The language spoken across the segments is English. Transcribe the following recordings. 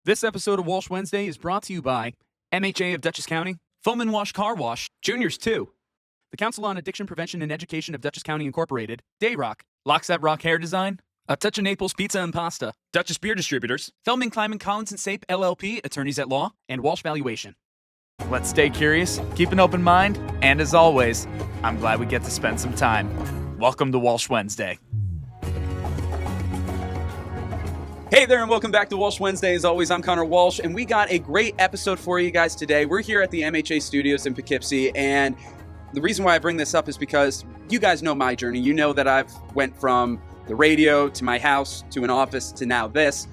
This episode of Walsh Wednesday is brought to you by MHA of Dutchess County, Foam and Wash Car Wash, Juniors 2, the Council on Addiction Prevention and Education of Dutchess County Incorporated, Dayrock, Lockstep Rock Hair Design, A Touch of Naples Pizza and Pasta, Dutchess Beer Distributors, Feldman, Kleiman, Collins and Sape LLP, Attorneys at Law, and Walsh Valuation. Let's stay curious, keep an open mind, and as always, I'm glad we get to spend some time. Welcome to Walsh Wednesday. Hey there, and welcome back to Walsh Wednesday. As always, I'm Connor Walsh, and we got a great episode for you guys today. We're here at the MHA studios in Poughkeepsie, and the reason why I bring this up is because you guys know my journey. You know that I've went from the radio to my house to an office to now this.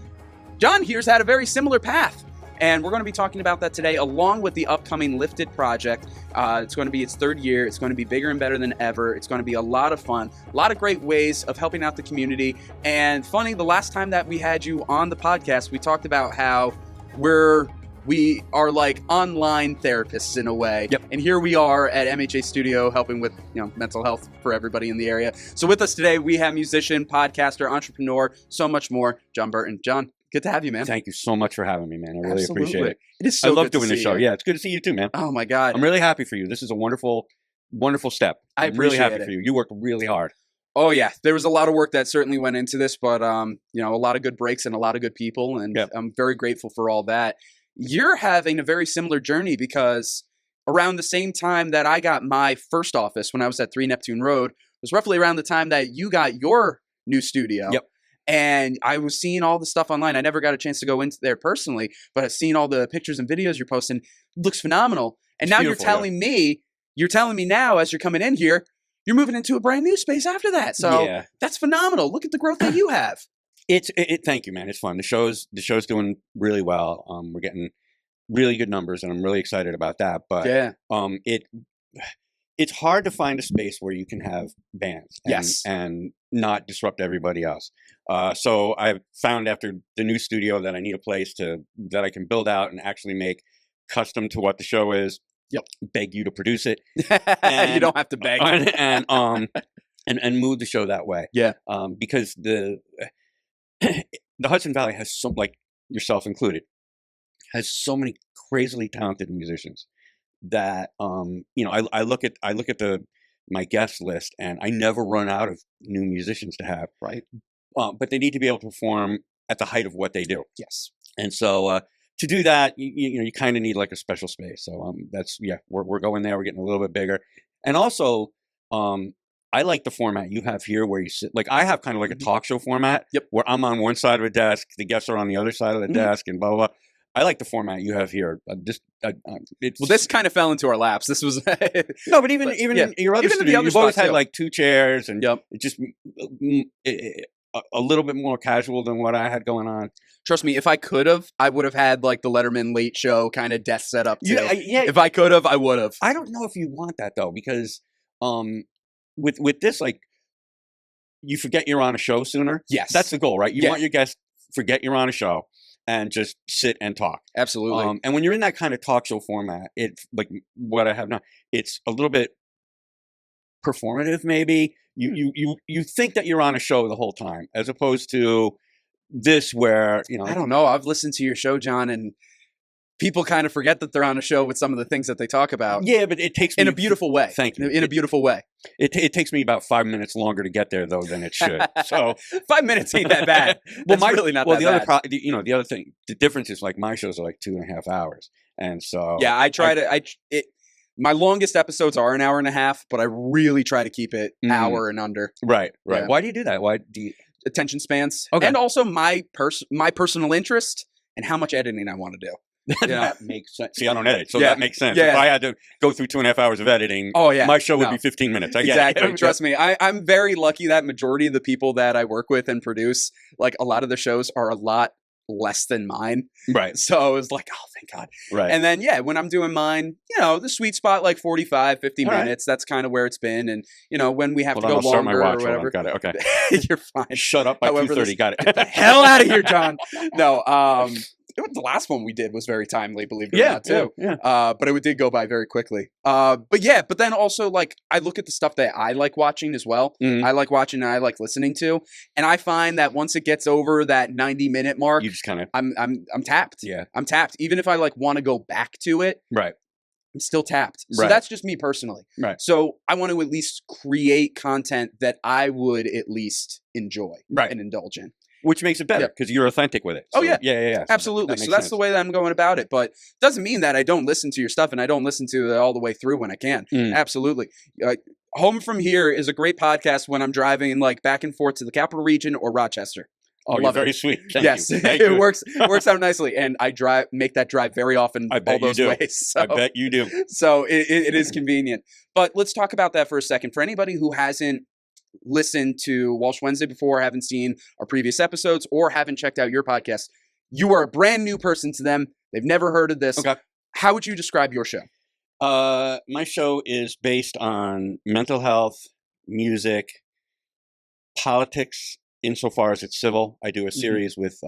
John here's had a very similar path. And we're going to be talking about that today, along with the upcoming Lifted project. It's going to be its third year. It's going to be bigger and better than ever. It's going to be a lot of fun, a lot of great ways of helping out the community. And funny, the last time that we had you on the podcast, we talked about how we are like online therapists in a way. Yep. And here we are at MHA Studio helping with mental health for everybody in the area. So with us today, we have musician, podcaster, entrepreneur, so much more, John Burton. John, good to have you, man. Thank you so much for having me, man. I really appreciate it. It is so I love good doing this show. You. Yeah, it's good to see you too, man. Oh my God. I'm really happy for you. This is a wonderful, wonderful step. I'm really happy for you. You worked really hard. Oh yeah, there was a lot of work that certainly went into this, but a lot of good breaks and a lot of good people, and I'm very grateful for all that. You're having a very similar journey because around the same time that I got my first office when I was at 3 Neptune Road was roughly around the time that you got your new studio. Yep. And I was seeing all the stuff online. I never got a chance to go into there personally, but I've seen all the pictures and videos you're posting. It looks phenomenal. And now you're telling me now as you're coming in here, you're moving into a brand new space after that. So that's phenomenal. Look at the growth that you have. Thank you, man. It's fun. The show's doing really well. We're getting really good numbers, and I'm really excited about that. But it's hard to find a space where you can have bands and not disrupt everybody else. So I found after the new studio that I need a place that I can build out and actually make custom to what the show is. Yep. Beg you to produce it. And, you don't have to beg. And move the show that way. Yeah. Because the Hudson Valley has so, like yourself included, has so many crazily talented musicians that I look at my guest list and I never run out of new musicians to have. Right. But they need to be able to perform at the height of what they do. Yes. And so to do that, you kind of need like a special space. So we're going there. We're getting a little bit bigger, and also I like the format you have here where you sit. Like I have kind of like a talk show format. Yep. Where I'm on one side of a desk, the guests are on the other side of the desk, and blah blah blah. I like the format you have here. This kind of fell into our laps. This was no, but even in your other studio, you've always had like 2 chairs, and it just a little bit more casual than what I had going on. Trust me, if I could have, I would have had like the Letterman Late Show kind of desk set up too. Yeah, if I could have, I would have. I don't know if you want that though, because with this, like, you forget you're on a show sooner. Yes, that's the goal, right? You want your guests forget you're on a show and just sit and talk. Absolutely. And when you're in that kind of talk show format, it's like what I have now. It's a little bit performative, maybe. You think that you're on a show the whole time, as opposed to this where I don't know. I've listened to your show, John, and people kind of forget that they're on a show with some of the things that they talk about. Yeah, but it takes me in a beautiful way. Thank you. In a beautiful way. It takes me about 5 minutes longer to get there though than it should. So 5 minutes ain't that bad. Well, really not that bad. The other thing, the difference is like my shows are like 2.5 hours, and so I try my longest episodes are an hour and a half, but I really try to keep it hour and under. Right. Yeah. Why do you do that? Why do you? Attention spans. Okay. And also my personal interest and how much editing I want to do. That makes sense. See, I don't edit, so that makes sense. Yeah. If I had to go through 2.5 hours of editing, my show would be 15 minutes. Exactly. Trust me. I'm very lucky that majority of the people that I work with and produce, like a lot of the shows are a lot less than mine. Right. So it was like, oh, thank God. Right. And then, when I'm doing mine, the sweet spot, like 45, 50 minutes, that's kind of where it's been. And, when we have to go longer or whatever. Got it. Okay. You're fine. Shut up by 2:30. Got it. Get the hell out of here, John. No. the last one we did was very timely, believe it or not, too. Yeah. But it did go by very quickly. But then also, like, I look at the stuff that I like watching as well. Mhm. I like watching and I like listening to. And I find that once it gets over that 90-minute mark, You just kind of, I'm tapped. yeah. I'm tapped. Even if I like want to go back to it, Right. I'm still tapped. So Right. that's just me personally. Right. So I want to at least create content that I would at least enjoy Right. and indulge in. Which makes it better Yeah. because you're authentic with it. Oh, So, yeah. Yeah. So Absolutely. that So makes that's sense. the way that I'm going about it. But doesn't mean that I don't listen to your stuff and I don't listen to it all the way through when I can. Mm. Absolutely. Home From Here is a great podcast when I'm driving like back and forth to the Capital Region or Rochester. Oh, you're Love very it. sweet. Thank Yes, you. Thank it you. works out nicely, and I make that drive very often. I bet all those you do. ways. So, I bet you do. so it is convenient. But let's talk about that for a second. For anybody who hasn't listened to Walsh Wednesday before, haven't seen our previous episodes, or haven't checked out your podcast, you are a brand new person to them. They've never heard of this. Okay. How would you describe your show? My show is based on mental health, music, politics, insofar as it's civil. I do a series with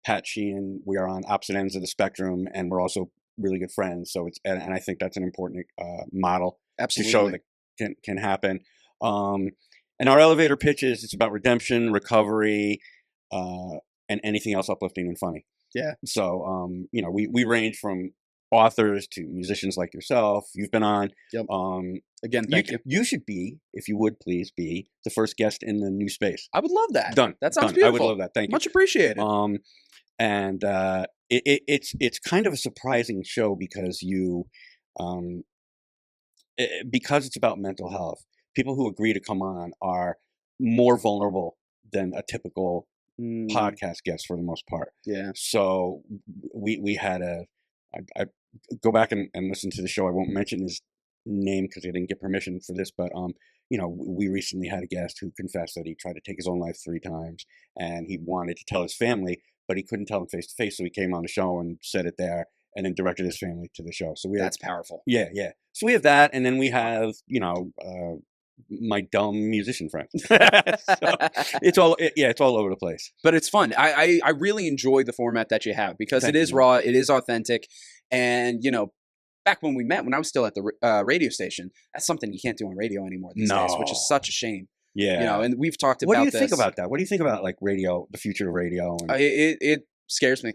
Pat Sheehan. We are on opposite ends of the spectrum, and we're also really good friends. So and I think that's an important model Absolutely. to show that can happen. And our elevator pitches, it's about redemption, recovery, and anything else uplifting and funny. Yeah. So, we range from authors to musicians like yourself. You've been on. Yep. Again, thank you. You should be, if you would please be, the first guest in the new space. I would love that. Done. That sounds Done. beautiful. I would love that. Thank you. Much appreciated. And it's kind of a surprising show because because it's about mental health. People who agree to come on are more vulnerable than a typical podcast guest for the most part. Yeah. So we had I go back and listen to the show. I won't mention his name because I didn't get permission for this, but we recently had a guest who confessed that he tried to take his own life 3 times, and he wanted to tell his family, but he couldn't tell them face to face. So he came on the show and said it there, and then directed his family to the show. So that's powerful. Yeah. So we have that, and then we have my dumb musician friends. So it's all over the place. But it's fun. I really enjoy the format that you have because Thank it is you. raw, it is authentic, and back when we met, when I was still at the radio station, that's something you can't do on radio anymore these days, which is such a shame. Yeah. And we've talked about What do you this. think about that? What do you think about like radio, the future of radio? And... It scares me.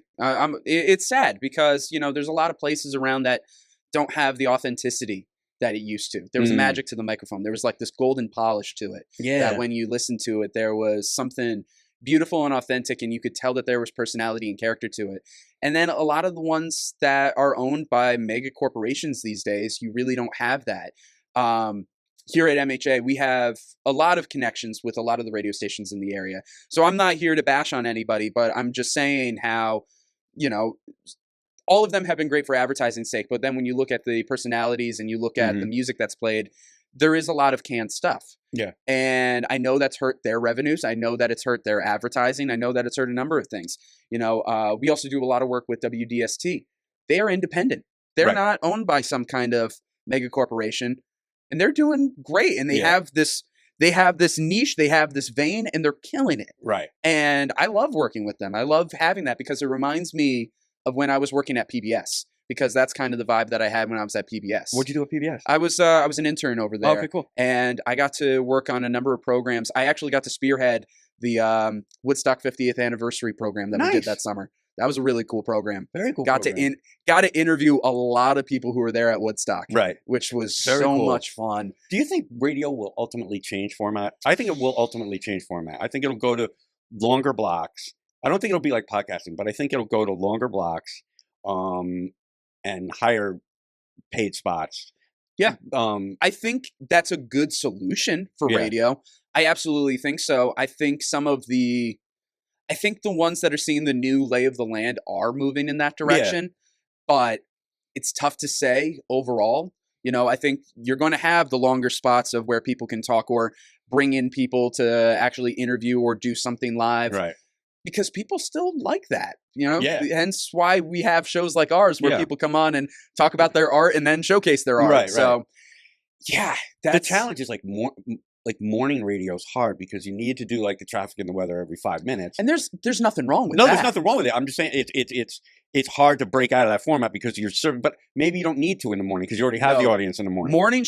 It's sad because there's a lot of places around that don't have the authenticity that it used to. There was a magic to the microphone. There was like this golden polish to it. Yeah. That when you listened to it, there was something beautiful and authentic, and you could tell that there was personality and character to it. And then a lot of the ones that are owned by mega corporations these days, you really don't have that. Here at MHA, we have a lot of connections with a lot of the radio stations in the area. So I'm not here to bash on anybody, but I'm just saying how, all of them have been great for advertising's sake. But then when you look at the personalities and you look at the music that's played, there is a lot of canned stuff. Yeah. And I know that's hurt their revenues. I know that it's hurt their advertising. I know that it's hurt a number of things. We also do a lot of work with WDST. They are independent. They're not owned by some kind of mega corporation. And they're doing great. And they have this niche, they have this vein, and they're killing it. Right. And I love working with them. I love having that because it reminds me of when I was working at PBS, because that's kind of the vibe that I had when I was at PBS. What'd you do at PBS? I was an intern over there. Okay, cool. And I got to work on a number of programs. I actually got to spearhead the Woodstock 50th anniversary program that we did that summer. That was a really cool program. Very cool. Got to interview a lot of people who were there at Woodstock. Right. Which was Very cool. much fun. Do you think radio will ultimately change format? I think it will ultimately change format. I think it'll go to longer blocks. I don't think it'll be like podcasting, but I think it'll go to longer blocks and higher paid spots. Yeah. I think that's a good solution for radio. I absolutely think so. I think the ones that are seeing the new lay of the land are moving in that direction, but it's tough to say overall. I think you're going to have the longer spots of where people can talk or bring in people to actually interview or do something live. Right. Because people still like that, hence why we have shows like ours where people come on and talk about their art and then showcase their art. Right, so, the challenge is like like morning radio is hard because you need to do like the traffic and the weather every 5 minutes. And there's nothing wrong with No, that. there's nothing wrong with it. I'm just saying it's hard to break out of that format because you're serving, but maybe you don't need to in the morning because you already have the audience in the morning.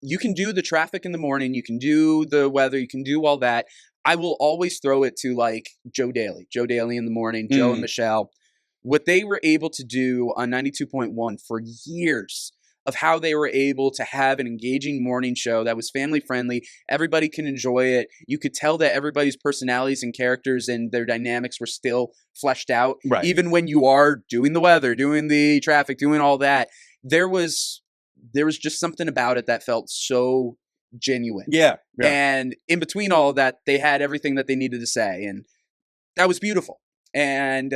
You can do the traffic in the morning, you can do the weather, you can do all that. I will always throw it to like Joe Daly in the morning, Joe and Michelle. What they were able to do on 92.1 for years of how they were able to have an engaging morning show that was family friendly. Everybody can enjoy it. You could tell that everybody's personalities and characters and their dynamics were still fleshed out. Right. Even when you are doing the weather, doing the traffic, doing all that, there was just something about it that felt so genuine. Yeah. And in between all of that, they had everything that they needed to say. And that was beautiful. And,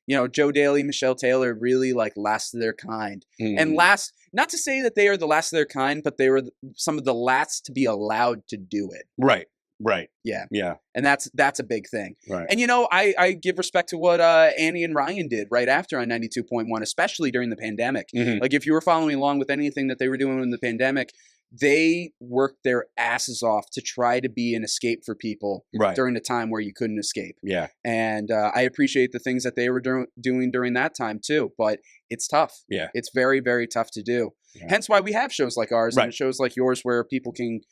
you know, Joe Daly, Michelle Taylor really like last of their kind. And not to say that they are the last of their kind, but they were some of the last to be allowed to do it. Right. Yeah. Yeah. And that's a big thing. Right. And, you know, I give respect to what Annie and Ryan did right after on 92.1, especially during the pandemic. Like if you were following along with anything that they were doing in the pandemic, they worked their asses off to try to be an escape for people during a time where you couldn't escape. Yeah. And I appreciate the things that they were doing during that time too, but it's tough. Yeah. It's very, very tough to do. Yeah. Hence why we have shows like ours and shows like yours where people can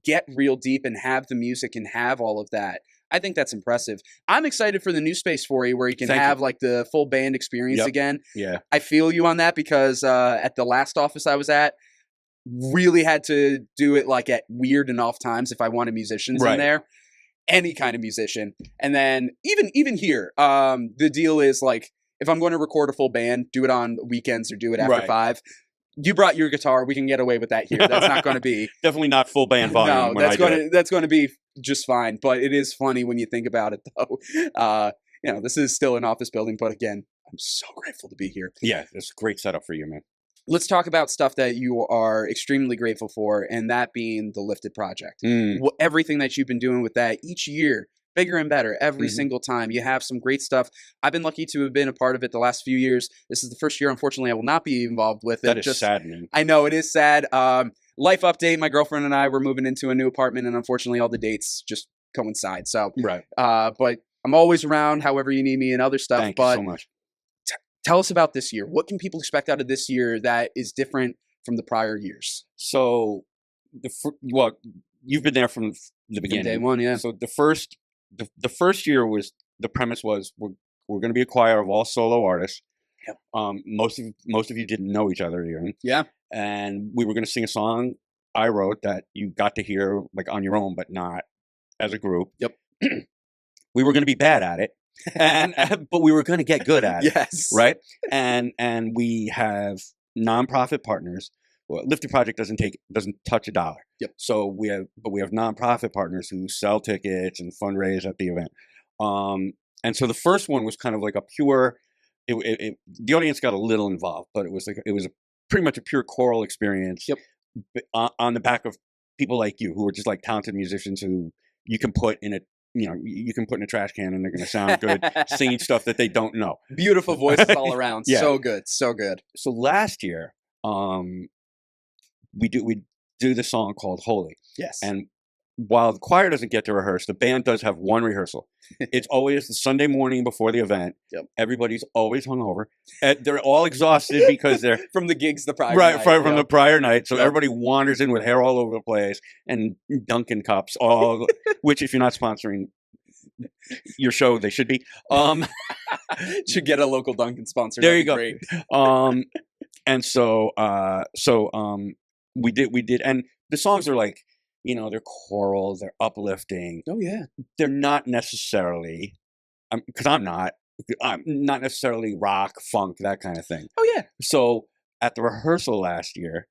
get real deep and have the music and have all of that. I think that's impressive. I'm excited for the new space for you where you can have like the full band experience again. Yeah. I feel you on that because at the last office I was at, really had to do it like at weird and off times if I wanted musicians in there, any kind of musician. And then even here, the deal is like if I'm going to record a full band, do it on weekends or do it after 5. You brought your guitar, we can get away with that here. That's not going to be definitely not full band volume. No, that's going to be just fine. But it is funny when you think about it, though. You know, this is still an office building, but again, I'm so grateful to be here. Yeah, it's a great setup for you, man. Let's talk about stuff that you are extremely grateful for, and that being the Lifted Project. Everything that you've been doing with that each year, bigger and better every single time. You have some great stuff. I've been lucky to have been a part of it the last few years. This is the first year, unfortunately, I will not be involved with it. That is saddening. I know, it is sad. Life update, my girlfriend and I were moving into a new apartment, and unfortunately all the dates just coincide. So, but I'm always around however you need me and other stuff. Thank you so much. Tell us about this year. What can people expect out of this year that is different from the prior years? So, you've been there from the beginning. From day one, yeah. So the first year was the premise was we're going to be a choir of all solo artists. Yep. Most of you didn't know each other even. Yeah. And we were going to sing a song I wrote that you got to hear like on your own, but not as a group. Yep. We were going to be bad at it. But we were going to get good at it. Yes. Right. And we have nonprofit partners. Well, Lifted Project doesn't touch a dollar. Yep. So we have nonprofit partners who sell tickets and fundraise at the event. And so the first one was kind of like a pure. The audience got a little involved, but it was pretty much a pure choral experience. Yep. On the back of people like you who are just like talented musicians who you can put in a. You know, you can put in a trash can and they're going to sound good singing stuff that they don't know. Beautiful voices all around. Yeah. So good. So good. So last year, we do the song called Holy. Yes. And while the choir doesn't get to rehearse, the band does have one rehearsal. It's always the Sunday morning before the event. Yep. Everybody's always hungover. They're all exhausted because they're from the gigs the prior night. From the prior night. So everybody wanders in with hair all over the place and Dunkin' cups, all which if you're not sponsoring your show, they should be. Should get a local Dunkin' sponsor. There you go. Great. And so we did, and the songs are like, you know, they're choral, they're uplifting. Oh yeah. They're not necessarily, because I'm not necessarily rock, funk, that kind of thing. Oh yeah. So at the rehearsal last year,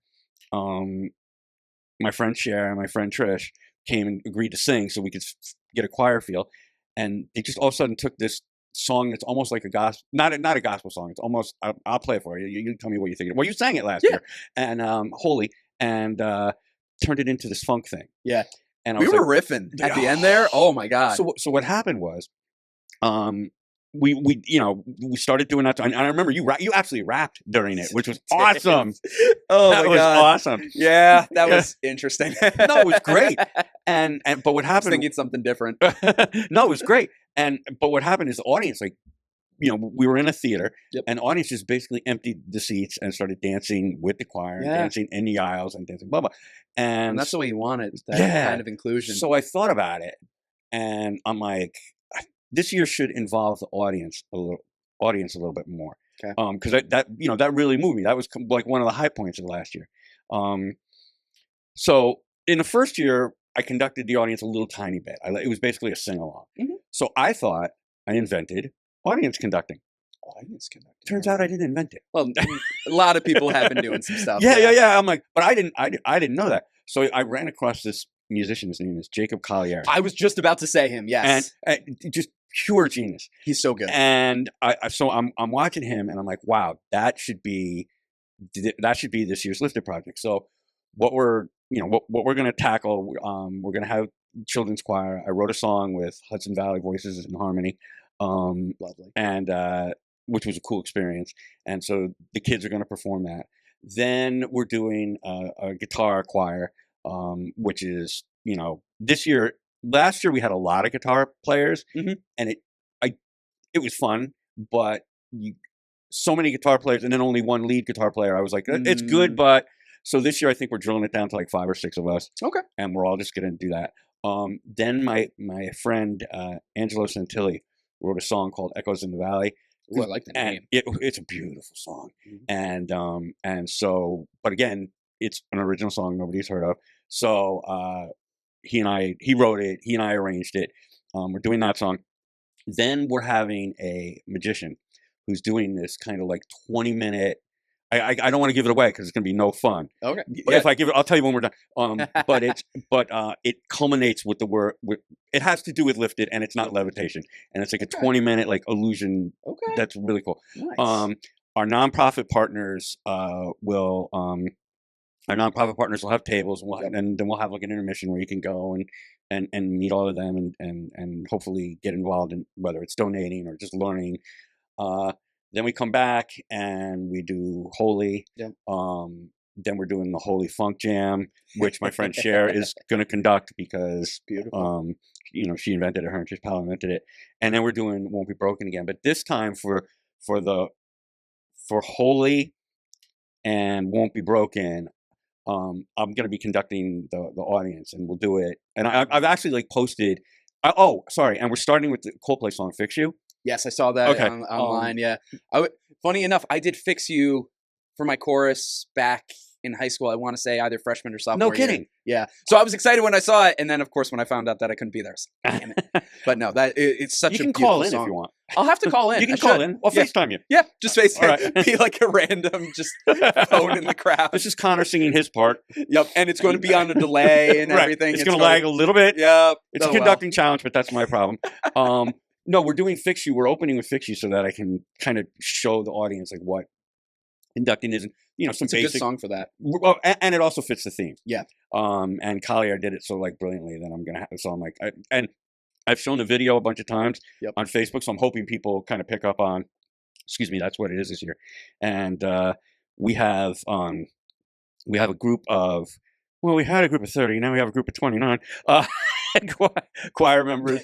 my friend Cher and my friend Trish came and agreed to sing so we could get a choir feel, and they just all of a sudden took this song that's almost like a gospel, not a gospel song. It's almost, I'll play it for you. You tell me what you think. Well, you sang it last year, and Holy, and turned it into this funk thing. Yeah. And we were riffing at the end there. Oh my God. So what happened was, we started doing that. And I remember you actually rapped during it, which was awesome. Oh that my was God. awesome. Yeah, that was interesting. No, it was great. And but what I was happened? thinking something different. No, it was great. But what happened is the audience, like, we were in a theater, and the audience just basically emptied the seats and started dancing with the choir, and dancing in the aisles, and dancing blah blah. And that's the way you want it, that kind of inclusion. So I thought about it, and I'm like, this year should involve the audience a little bit more. Okay. Because that really moved me. That was like one of the high points of last year. So in the first year, I conducted the audience a little tiny bit. It was basically a sing along. Mm-hmm. So I thought I invented audience conducting. Audience conducting. Turns out I didn't invent it. Well, a lot of people have been doing some stuff. Yeah. I'm like, but I didn't know that. So I ran across this musician. His name is Jacob Collier. I was just about to say him. Yes, and just pure genius. He's so good. And so I'm watching him, and I'm like, wow, that should be this year's Lifted project. So what we're going to tackle, we're going to have children's choir. I wrote a song with Hudson Valley Voices and Harmony. Lovely. And which was a cool experience. And so the kids are going to perform that. Then we're doing a guitar choir, which is, last year we had a lot of guitar players, and it was fun, but so many guitar players and then only one lead guitar player. I was like, it's good, but so this year I think we're drilling it down to like 5 or 6 of us. Okay. And we're all just going to do that. Then my friend Angelo Santilli wrote a song called Echoes in the Valley. Ooh, I like the name. It's a beautiful song. And so, but again, it's an original song nobody's heard of. So he wrote it, he and I arranged it. We're doing that song. Then we're having a magician who's doing this kind of like 20-minute. I don't want to give it away because it's going to be no fun. Okay. But if I give it, I'll tell you when we're done. But it culminates with the word. It has to do with lifted, and it's not levitation, and it's like a 20-minute like illusion. Okay. That's really cool. Nice. Our nonprofit partners will have tables, and then we'll have like an intermission where you can go and meet all of them and hopefully get involved in whether it's donating or just learning. Then we come back and we do Holy. Yep. Then we're doing the Holy Funk Jam, which my friend Cher is going to conduct because she invented it. Her and Powell invented it. And then we're doing Won't Be Broken again. But this time for Holy and Won't Be Broken, I'm going to be conducting the audience, and we'll do it. And I've actually like posted. And we're starting with the Coldplay song "Fix You." Yes, I saw that online. Yeah. Funny enough, I did Fix You for my chorus back in high school. I want to say either freshman or sophomore. No kidding. Year. Yeah. So I was excited when I saw it, and then of course when I found out that I couldn't be there, I was like, damn it. But no, it's such a beautiful song. You can call in if you want. I'll have to call in. You can call in. I'll FaceTime you. Yeah, just FaceTime. Right. Be like a random just phone in the crowd. This is Connor singing his part. Yep, and it's going to be on a delay and everything. It's going to lag a little bit. Yep. It's a conducting challenge, but that's my problem. No, we're doing Fix You. We're opening with Fix You so that I can kind of show the audience like what conducting is. Some it's basic. A good song for that. Well, and it also fits the theme. Yeah. And Collier did it so like brilliantly that I'm gonna have. So I'm like, and I've shown the video a bunch of times on Facebook, so I'm hoping people kind of pick up on. Excuse me, that's what it is this year. And we have a group of. Well, we had a group of 30. Now we have a group of 29 choir members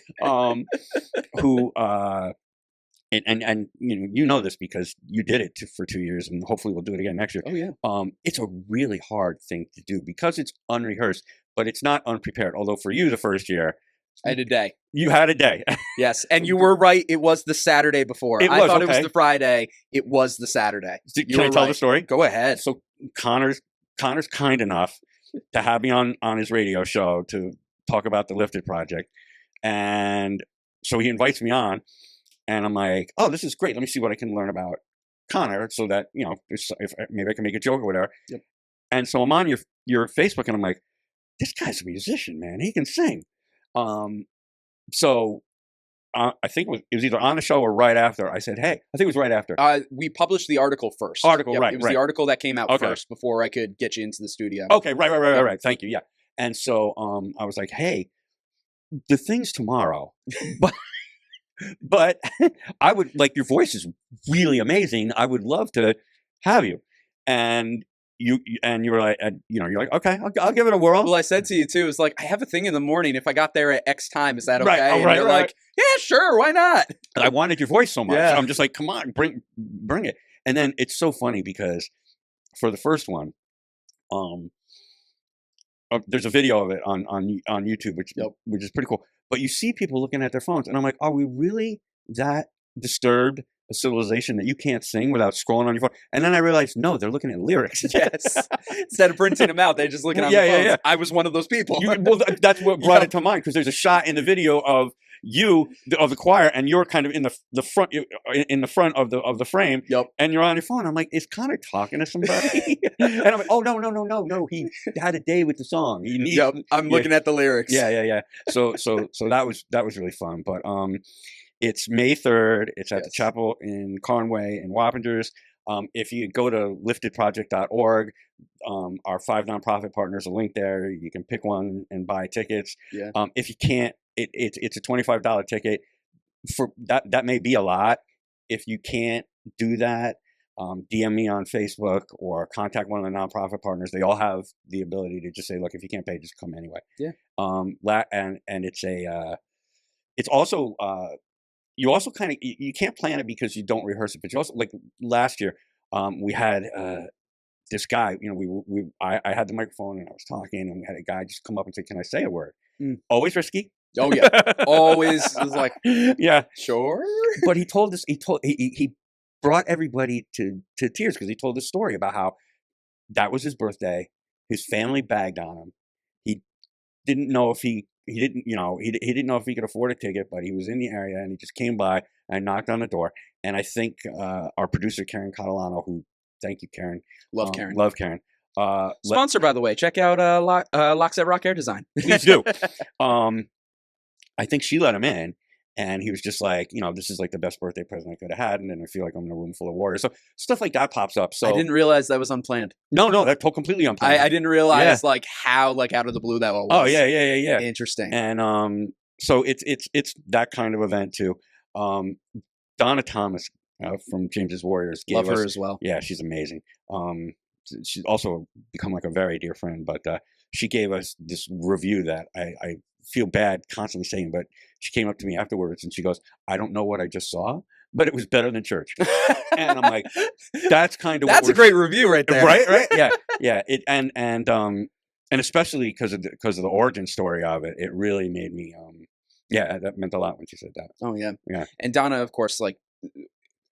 who and you know this because you did it for 2 years, and hopefully we'll do it again next year. Oh yeah. It's a really hard thing to do because it's unrehearsed, but it's not unprepared. Although for you, the first year, I had a day. You had a day. Yes, and you were right. It was the Saturday before. I thought it was the Friday. It was the Saturday. Can I tell the story? Go ahead. So Connor's kind enough to have me on his radio show to talk about the Lifted project, and so he invites me on, and I'm like, oh, this is great. Let me see what I can learn about Connor, so that if maybe I can make a joke or whatever. Yep. And so I'm on your Facebook, and I'm like, this guy's a musician, man. He can sing. So I think it was either on the show or right after. I said, hey, I think it was right after. We published the article first. Right. It was the article that came out first before I could get you into the studio. Okay, right. Thank you. Yeah. And so I was like, hey, the thing's tomorrow, but I would like your voice is really amazing. I would love to have you. And you were like, you're like, okay, I'll give it a whirl. Well, I said to you too, it's like, I have a thing in the morning. If I got there at X time, is that okay? Right. Oh, and right, you're right. like, yeah, sure, why not? I wanted your voice so much. Yeah. I'm just like, come on, bring it. And then it's so funny because for the first one, there's a video of it on YouTube, which is pretty cool. But you see people looking at their phones, and I'm like, are we really that disturbed a civilization that you can't sing without scrolling on your phone? And then I realized, no, they're looking at lyrics. Yes. Instead of printing them out, they're just looking on the phones. Yeah. I was one of those people. Well, that's what brought it to mind, because there's a shot in the video of you of the choir, and you're kind of in the front of the frame, and you're on your phone. I'm like, is Connor talking to somebody? And I'm like, oh no, he had a day with the song. I'm looking at the lyrics. Yeah. So that was really fun. But it's May 3rd. It's at the chapel in Conway in Wappingers. If you go to liftedproject.org, our 5 nonprofit partners are linked there. You can pick one and buy tickets. Yeah. If you can't, it's a $25 ticket. For that may be a lot. If you can't do that, DM me on Facebook or contact one of the nonprofit partners. They all have the ability to just say, look, if you can't pay, just come anyway. Yeah. And it's also you also kind of you can't plan it because you don't rehearse it, but you also, like last year, we had this guy, I had the microphone and I was talking, and we had a guy just come up and say, can I say a word? Always risky. Oh yeah. Always was like, yeah, sure. But he told us, he brought everybody to tears, because he told this story about how that was his birthday. His family bagged on him. He didn't know if he didn't know if he could afford a ticket, but he was in the area, and he just came by and knocked on the door. And I think our producer, Karen Catalano, thank you, Karen. Love Karen. Love Karen. Sponsor, by the way. Check out Locks at Rock Air Design. Please do. I think she let him in, and he was just like, this is like the best birthday present I could have had, and then I feel like I'm in a room full of warriors. So stuff like that pops up. So I didn't realize that was unplanned. No, that's completely unplanned. I didn't realize how out of the blue that was. Oh yeah. Interesting. And so it's that kind of event too. Donna Thomas from James's Warriors gave Love her us, as well. Yeah, she's amazing. She's also become like a very dear friend, but she gave us this review that I feel bad constantly saying, but she came up to me afterwards and she goes, I don't know what I just saw, but it was better than church. And I'm like, that's kind of that's a great review right there. Right. Yeah. And especially because of the origin story of it, it really made me that meant a lot when she said that. Oh yeah. And Donna, of course, like,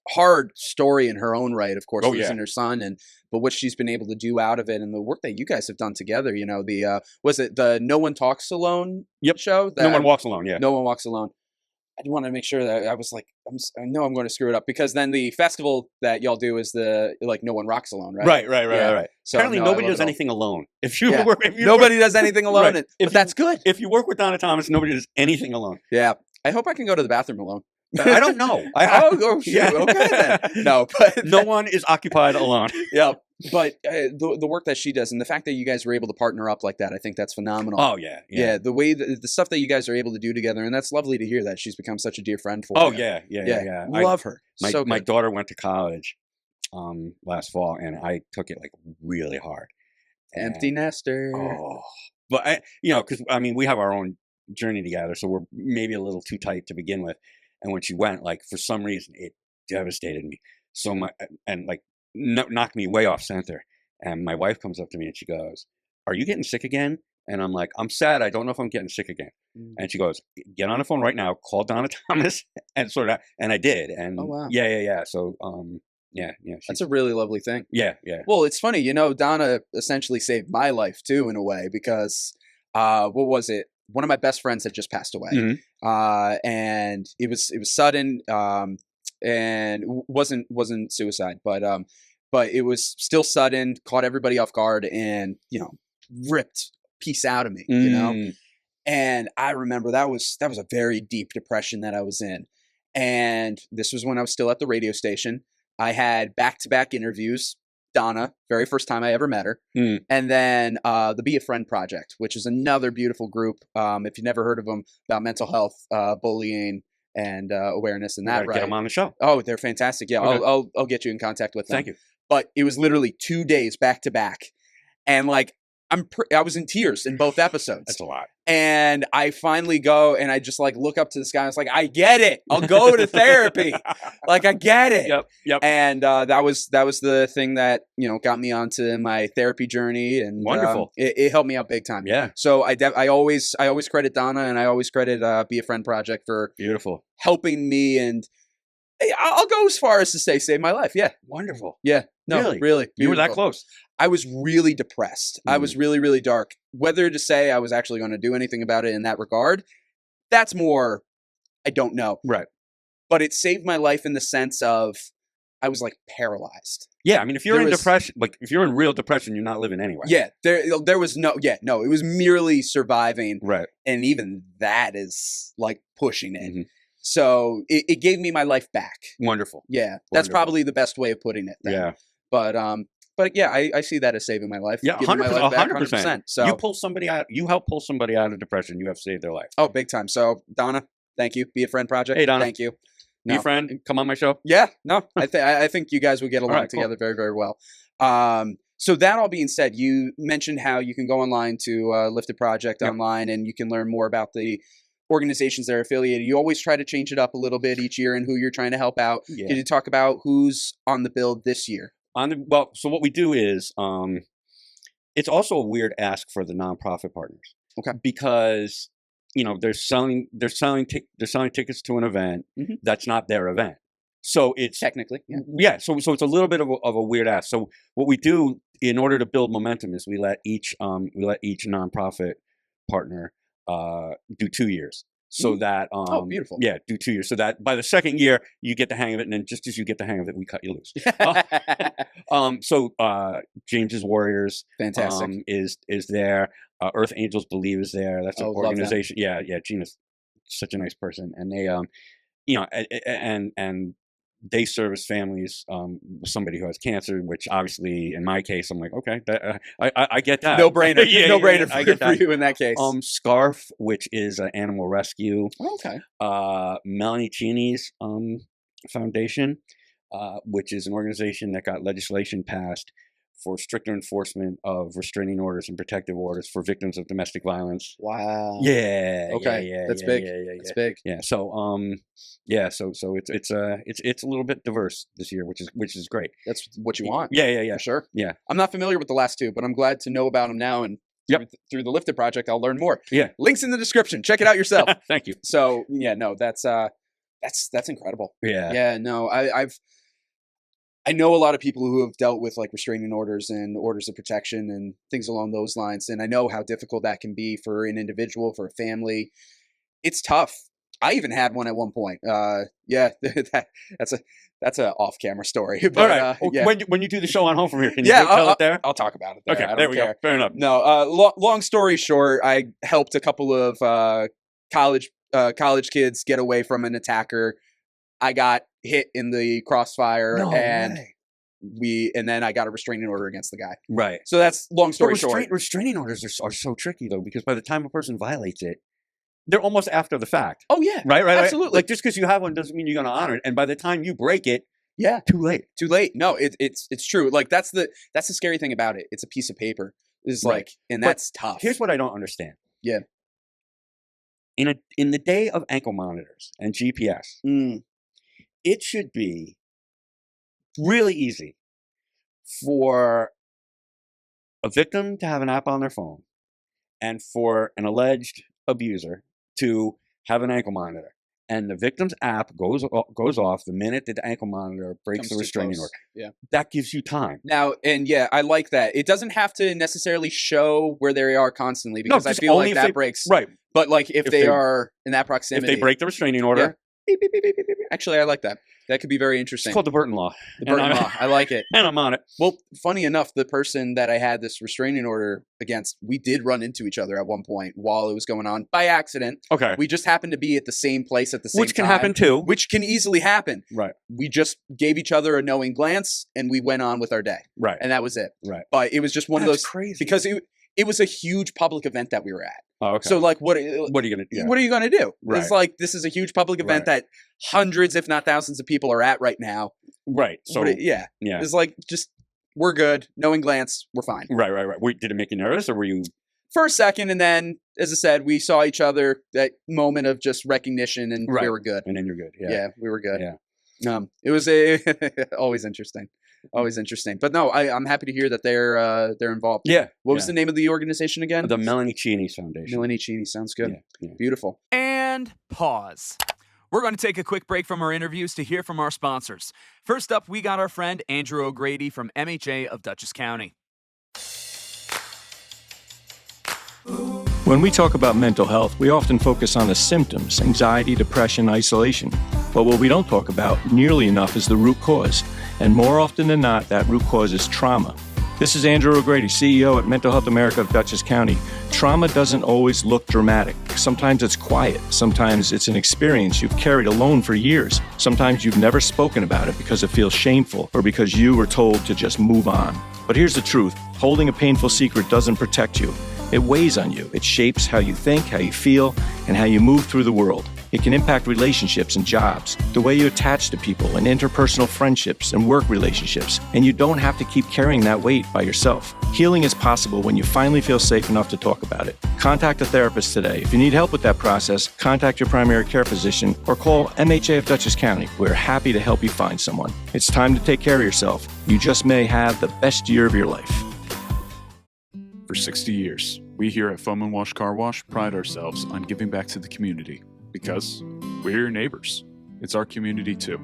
hard story in her own right, of course, losing her son, but what she's been able to do out of it, and the work that you guys have done together. Was it the No One Talks Alone show? No One Walks Alone. Yeah. No One Walks Alone. I wanted to make sure that I was like, I know I'm going to screw it up, because then the festival that y'all do is the No One Rocks Alone, right? Right. So apparently nobody does anything alone. Nobody does anything alone, but that's good. If you work with Donna Thomas, nobody does anything alone. Yeah. I hope I can go to the bathroom alone. I don't know. Shoot. Yeah. Okay then. No, but no one is occupied alone. Yeah. But the work that she does, and the fact that you guys were able to partner up like that, I think that's phenomenal. Oh yeah. The way the stuff that you guys are able to do together, and that's lovely to hear that she's become such a dear friend for you. Yeah. Love her. My daughter went to college last fall, and I took it like really hard. Empty nester. Oh, but because we have our own journey together, so we're maybe a little too tight to begin with. And when she went, like, for some reason, it devastated me so much, and like knocked me way off center. And my wife comes up to me and she goes, "Are you getting sick again?" And I'm like, "I'm sad. I don't know if I'm getting sick again." And she goes, "Get on the phone right now. Call Donna Thomas and sort of." And I did. And oh wow, yeah. So that's a really lovely thing. Yeah. Well, it's funny, Donna essentially saved my life too, in a way, because what was it? One of my best friends had just passed away, and it was sudden, and wasn't suicide, but it was still sudden, caught everybody off guard, and ripped a piece out of me, And I remember that was a very deep depression that I was in, and this was when I was still at the radio station. I had back-to-back interviews. Donna, very first time I ever met her. And then the Be a Friend Project, which is another beautiful group. If you've never heard of them, about mental health, bullying, and awareness in We that, gotta right? get them on the show. Oh, they're fantastic. Yeah, Okay. I'll get you in contact with them. Thank you. But it was literally 2 days back to back, and like I was in tears in both episodes. That's a lot. And I finally go and I just like look up to the sky. And I was like, I get it. I'll go to therapy. Like I get it. Yep. And that was the thing that, you know, got me onto my therapy journey. And Wonderful. It helped me out big time. Yeah. So I always credit Donna, and I always credit Be a Friend Project for Beautiful. helping me. And hey, I'll go as far as to say save my life. Yeah. Wonderful. Yeah. No, really. You were that beautiful. close. I was really depressed. I was really, really dark. Whether to say I was actually going to do anything about it in that regard, that's more, I don't know. Right. But it saved my life in the sense of I was like paralyzed. Yeah, I mean, if you're There in was- depression, like if you're in real depression, you're not living anyway. Yeah, there was no, it was merely surviving. Right. And even that is like pushing it. Mhm. So it gave me my life back. Wonderful. Yeah, that's Wonderful. probably the best way of putting it. Then. Yeah. But yeah, I see that as saving my life. Yeah, giving my 100%. life back, 100%. So You pull somebody out. You help pull somebody out of depression. You have saved their life. oh, big time. So Donna, thank you. Be a Friend Project. Hey, Donna. Thank you. Be a friend. Come on my show. Yeah, no, I think you guys would get along right, cool. together very, very well. So that all being said, you mentioned how you can go online to Lifted Project Yep. online, and you can learn more about the organizations that are affiliated. You always try to change it up a little bit each year and who you're trying to help out. Yeah. Could you talk about who's on the build this year? So what we do is, it's also a weird ask for the nonprofit partners. Okay. Because, you know, they're selling tickets to an event Mhm. that's not their event. So it's Technically, yeah. yeah. So it's a little bit of a weird ask. So what we do in order to build momentum is we let each nonprofit partner do 2 years. So that Oh, beautiful. Yeah, do 2 years. So that by the second year you get the hang of it, and then just as you get the hang of it, we cut you loose. So James's Warriors Fantastic. is there. Earth Angels Believe is there. That's an Oh, love them. organization. Yeah. Gina's such a nice person, and they you know, and they service families with somebody who has cancer, which obviously in my case I'm like, okay, I get that. No brainer. Yeah, no yeah, brainer I get for that. you in that case. Scarf, which is an animal rescue. Okay. Melanie Cheney's foundation, which is an organization that got legislation passed for stricter enforcement of restraining orders and protective orders for victims of domestic violence. Wow. Yeah. Okay. Yeah, That's yeah, big. Yeah, yeah, That's yeah. big. Yeah. So so it's a little bit diverse this year, which is great. That's what you want. Yeah. For sure. Yeah. I'm not familiar with the last two, but I'm glad to know about them now. And Yep. through the Lifted Project, I'll learn more. Yeah. Links in the description. Check it out yourself. Thank you. So yeah, no, that's incredible. Yeah. Yeah, no, I know a lot of people who have dealt with like restraining orders and orders of protection and things along those lines, and I know how difficult that can be for an individual, for a family. It's tough. I even had one at one point. Yeah, that's a off-camera story. But, All right. yeah. When you do the show on Home From Here, can you Yeah, tell it there? I'll talk about it there. Okay. I don't There we care. go. Fair enough. No, long story short, I helped a couple of college kids get away from an attacker. I got hit in the crossfire, and then I got a restraining order against the guy. Right. So that's long story short. Restraining orders are so tricky though, because by the time a person violates it, they're almost after the fact. Oh yeah, Right. absolutely. Like just because you have one doesn't mean you're going to honor it. And by the time you break it, Yeah, too late. too late. No, it's true. Like that's the scary thing about it. It's a piece of paper. It's Right. like, and But that's tough. Here's what I don't understand. Yeah. In the day of ankle monitors and GPS, Mm, it should be really easy for a victim to have an app on their phone and for an alleged abuser to have an ankle monitor. And the victim's app goes off the minute that the ankle monitor breaks comes the too restraining close. order. Yeah. That gives you time. Now, and yeah, I like that. It doesn't have to necessarily show where they are constantly, because I just feel only like if that they- breaks. Right. But like if If they they- are in that If proximity, they break the restraining order, beep, beep, beep, beep, beep, beep. Actually, I like that. That could be very it's interesting. called the Burton Law. The Burton and I'm- Law. I like it. And I'm on it. Well, funny enough, the person that I had this restraining order against, we did run into each other at one point while it was going on by accident. Okay. We just happened to be at the same place at the same time. Which can happen too. Which can easily happen. Right. We just gave each other a knowing glance and we went on with our day. Right. And that was it. Right. But it was just one of That's those crazy. because it was a huge public event that we were at. Oh, okay. So like, what are you going to do? What are you going to do? Right. It's like, this is a huge public event that hundreds, if not thousands of people are at right now. Right. So yeah. It's like, just, we're good. Knowing glance, we're fine. Right. Wait, did it make you nervous, or were you? For a second, and then, as I said, we saw each other, that moment of just recognition, and we were good. And then you're good. Yeah, we were good. Yeah. It was always interesting. Always interesting. But no, I'm happy to hear that they're involved. Yeah. What was the name of the organization again? The Melanie Cheney's Foundation. Melanie Cheney. Sounds good. Yeah. Beautiful. And pause. We're going to take a quick break from our interviews to hear from our sponsors. First up, we got our friend Andrew O'Grady from MHA of Dutchess County. When we talk about mental health, we often focus on the symptoms, anxiety, depression, isolation. But what we don't talk about nearly enough is the root cause. And more often than not, that root cause is trauma. This is Andrew O'Grady, CEO at Mental Health America of Dutchess County. Trauma doesn't always look dramatic. Sometimes it's quiet. Sometimes it's an experience you've carried alone for years. Sometimes you've never spoken about it because it feels shameful or because you were told to just move on. But here's the truth. Holding a painful secret doesn't protect you. It weighs on you. It shapes how you think, how you feel, and how you move through the world. It can impact relationships and jobs, the way you attach to people and interpersonal friendships and work relationships. And you don't have to keep carrying that weight by yourself. Healing is possible when you finally feel safe enough to talk about it. Contact a therapist today. If you need help with that process, contact your primary care physician or call MHA of Dutchess County. We're happy to help you find someone. It's time to take care of yourself. You just may have the best year of your life. For 60 years, we here at Foam & Wash Car Wash pride ourselves on giving back to the community because we're your neighbors. It's our community too.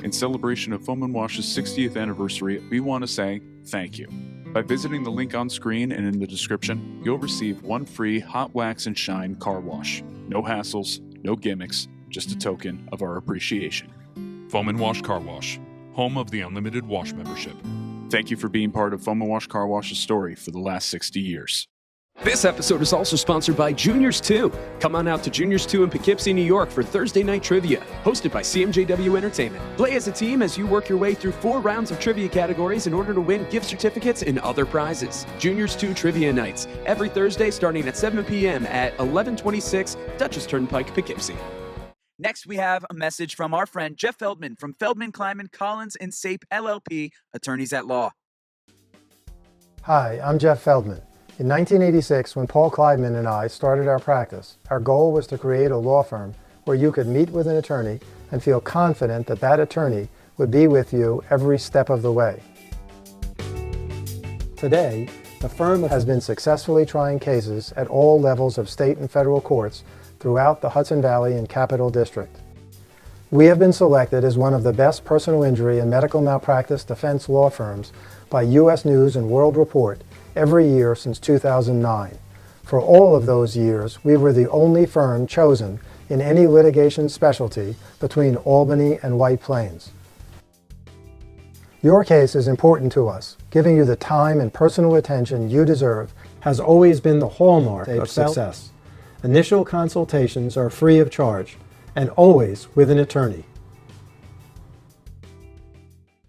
In celebration of Foam & Wash's 60th anniversary, we want to say thank you. By visiting the link on screen and in the description, you'll receive one free hot wax and shine car wash. No hassles, no gimmicks, just a token of our appreciation. Foam & Wash Car Wash, home of the unlimited wash membership. Thank you for being part of Foam & Wash Car Wash's story for the last 60 years. This episode is also sponsored by Juniors 2. Come on out to Juniors 2 in Poughkeepsie, New York for Thursday Night Trivia, hosted by CMJW Entertainment. Play as a team as you work your way through 4 rounds of trivia categories in order to win gift certificates and other prizes. Juniors 2 Trivia Nights, every Thursday starting at 7 p.m. at 1126 Dutchess Turnpike, Poughkeepsie. Next, we have a message from our friend Jeff Feldman from Feldman, Kleiman, Collins, and Sape LLP, attorneys at law. Hi, I'm Jeff Feldman. In 1986, when Paul Kleidman and I started our practice, our goal was to create a law firm where you could meet with an attorney and feel confident that that attorney would be with you every step of the way. Today, the firm has been successfully trying cases at all levels of state and federal courts throughout the Hudson Valley and Capital District. We have been selected as one of the best personal injury and medical malpractice defense law firms by U.S. News and World Report every year since 2009. For all of those years, we were the only firm chosen in any litigation specialty between Albany and White Plains. Your case is important to us. Giving you the time and personal attention you deserve has always been the hallmark of success. Initial consultations are free of charge and always with an attorney.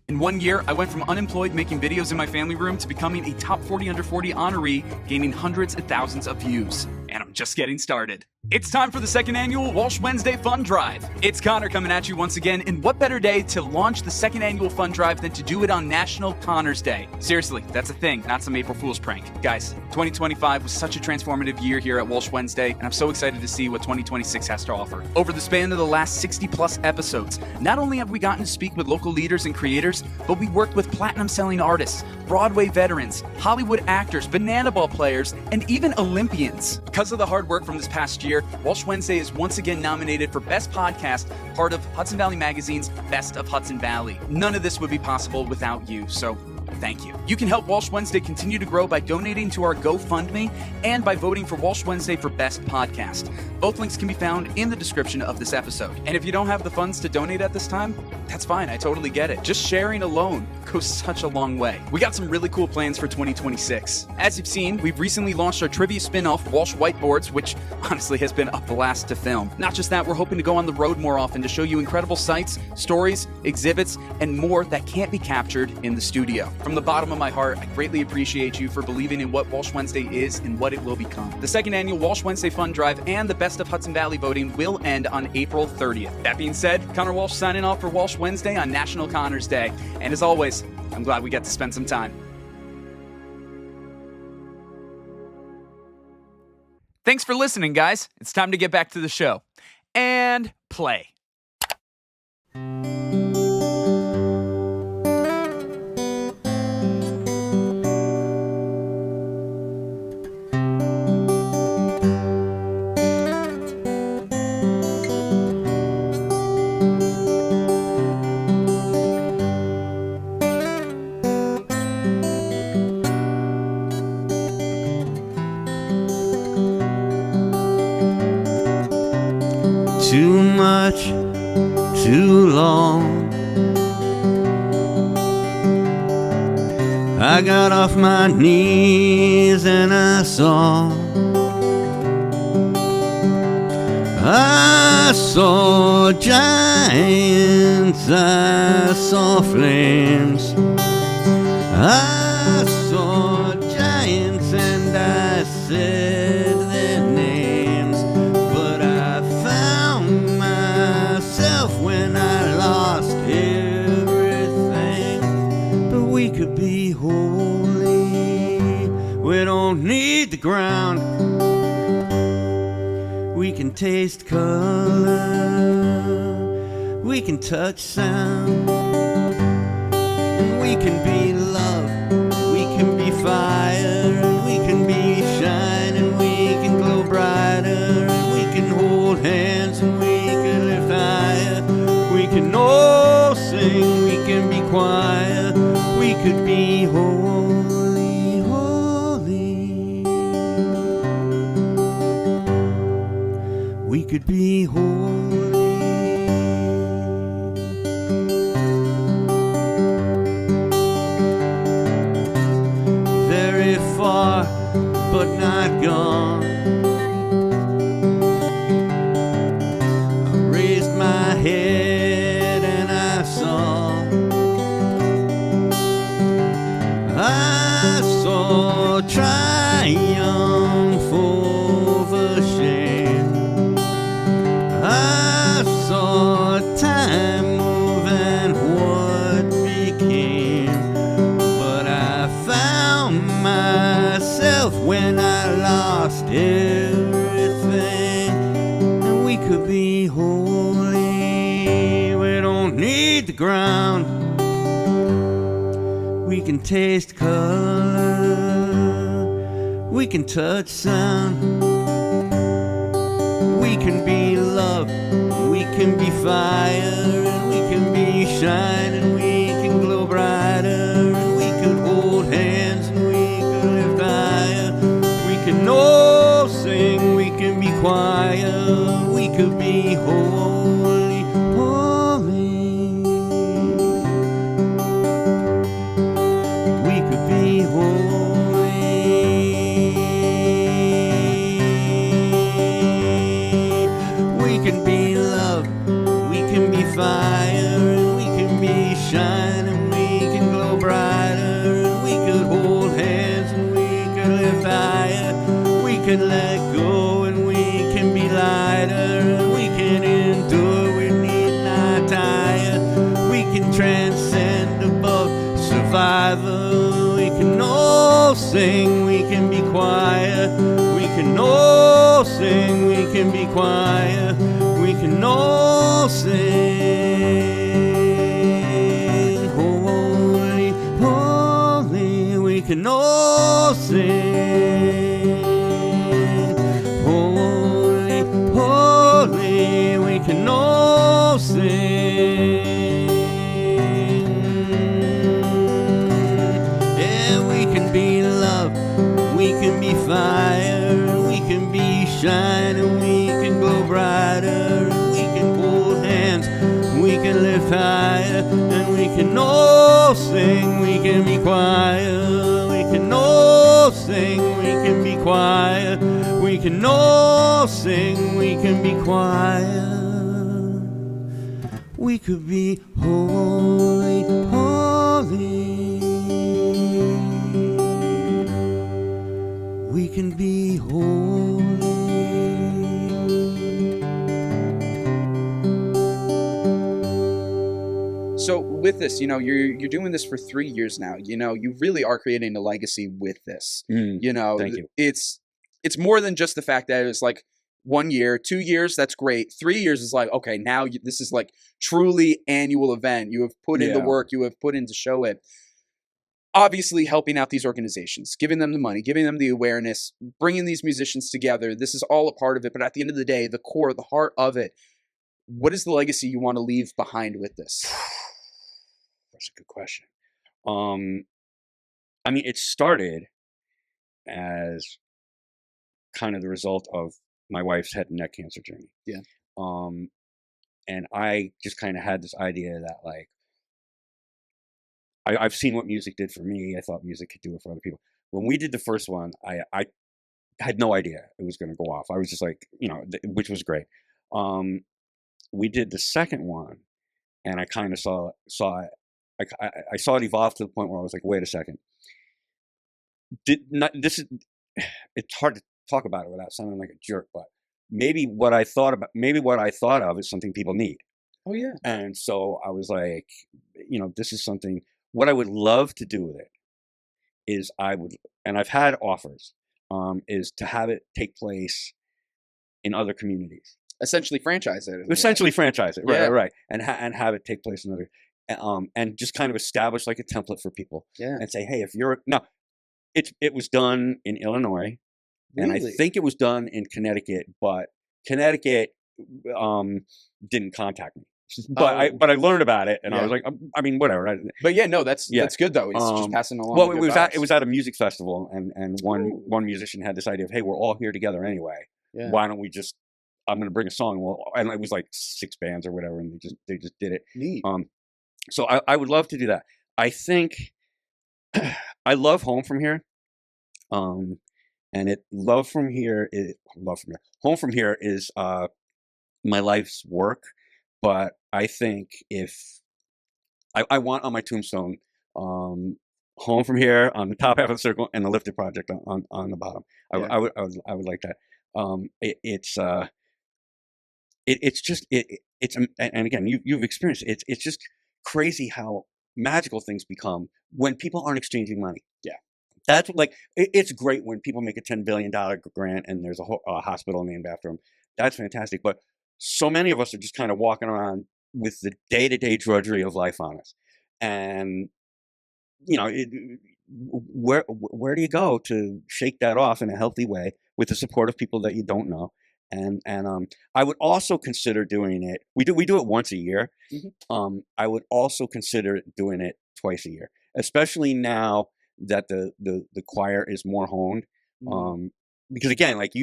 In 1 year, I went from unemployed making videos in my family room to becoming a top 40 under 40 honoree, gaining hundreds of thousands of views. And I'm just getting started. It's time for the second annual Walsh Wednesday Fund Drive. It's Connor coming at you once again, and what better day to launch the second annual Fund Drive than to do it on National Connors Day? Seriously, that's a thing, not some April Fool's prank. Guys, 2025 was such a transformative year here at Walsh Wednesday, and I'm so excited to see what 2026 has to offer. Over the span of the last 60 plus episodes, not only have we gotten to speak with local leaders and creators, but we worked with platinum selling artists, Broadway veterans, Hollywood actors, banana ball players, and even Olympians. Because of the hard work from this past year, Walsh Wednesday is once again nominated for Best Podcast, part of Hudson Valley Magazine's Best of Hudson Valley. None of this would be possible without you, so thank you. You can help Walsh Wednesday continue to grow by donating to our GoFundMe and by voting for Walsh Wednesday for Best Podcast. Both links can be found in the description of this episode. And if you don't have the funds to donate at this time, that's fine. I totally get it. Just sharing alone goes such a long way. We got some really cool plans for 2026. As you've seen, we've recently launched our trivia spin-off, Walsh Whiteboards, which honestly has been a blast to film. Not just that, we're hoping to go on the road more often to show you incredible sights, stories, exhibits, and more that can't be captured in the studio. From the bottom of my heart, I greatly appreciate you for believing in what Walsh Wednesday is and what it will become. The second annual Walsh Wednesday Fund Drive and the Best of Hudson Valley voting will end on April 30th. That being said, Connor Walsh signing off for Walsh Wednesday on National Connors Day. And as always, I'm glad we get to spend some time. Thanks for listening, guys. It's time to get back to the show. And play. Too much, too long. I got off my knees and I saw giants, I saw flames. I saw giants and I said their names. But I found myself when I lost everything. But we could be holy. We don't need the ground. We can taste color. We can touch sound. We can be love. We can be fire. We can be shine. And we can glow brighter. And we can hold hands. And we can lift higher. We can all sing. We can be quiet. We could be holy, holy. We could be holy. Very far, but not gone. I raised my head and I saw triumph over shame. I saw time move and what became. But I found myself when I lost everything. And we could be holy. We don't need the ground. We can taste color. We can touch sound. We can be love. We can be fire. And we can be shine. And we can glow brighter. And we could hold hands. And we could lift higher. We can all sing. We can be quiet. We could be holy, holy. We could be holy. We can be love. We can be fire. And we can be shine. And we can glow brighter. And we could hold hands. And we could lift higher. We can let go. And we can be lighter. And we can endure. We need not tire. We can transcend above survival. We can all sing. We can be quiet. We can all sing. We can be quiet. We can all sing. Holy, holy. We can all sing. Holy, holy. We can all sing. Yeah, we can be love. We can be fire. We can be shine. And we can glow brighter. And we can hold hands. We can lift higher. And we can all sing. We can be quiet. We can all sing. We can be quiet. We can all sing. We can be quiet. We could be holy, holy. with this, you know, you're doing this for 3 years now. You know, you really are creating a legacy with this. You know, thank you. It's more than just the fact that it's like 1 year, 2 years, that's great. 3 years is like, okay, now this is like truly annual event. You have put in the work, you have put in to show it. Obviously helping out these organizations, giving them the money, giving them the awareness, bringing these musicians together. This is all a part of it. But at the end of the day, the core, the heart of it, what is the legacy you want to leave behind with this? That's a good question. I mean, it started as kind of the result of my wife's head and neck cancer journey. Yeah. And I just kind of had this idea that, like, I've seen what music did for me. I thought music could do it for other people. When we did the first one, I had no idea it was going to go off. I was just like, you know, which was great. We did the second one, and I kind of saw it. I saw it evolve to the point where I was like, wait a second. It's hard to talk about it without sounding like a jerk, but maybe what I thought of is something people need. Oh yeah. And so I was like, you know, this is something. What I would love to do with it is and I've had offers, is to have it take place in other communities. Essentially franchise it. Essentially franchise it, right, Yeah. right, and have it take place in other, and just kind of establish like a template for people, Yeah. and say, hey, if you're now, it was done in Illinois, and I Really? think it was done in Connecticut, but Connecticut didn't contact me. But I learned about it, and I was like, I mean, whatever. But yeah, no, that's good though. It's just passing along. Well, the it good was vibes. at a music festival, and one musician had this idea of, hey, we're all here together anyway. Yeah. Why don't we just? I'm going to bring a song. Well, and it was like 6 bands or whatever, and they just did it. Neat. So I would love to do that. I think I love Home From Here. And Home From Here is my life's work. But I think if I want on my tombstone, Home From Here on the top half of the circle and the Lifted Project on the bottom. I would like that. And again, you've experienced it. It's just crazy how magical things become when people aren't exchanging money. Yeah. That's like, it's great when people make a $10 billion grant and there's a hospital named after them. That's fantastic. But so many of us are just kind of walking around with the day-to-day drudgery of life on us. And, you know, where do you go to shake that off in a healthy way with the support of people that you don't know? And I would also consider doing it. We do it once a year. Mm-hmm. I would also consider doing it twice a year, especially now that the choir is more honed. Mm-hmm. Because again, like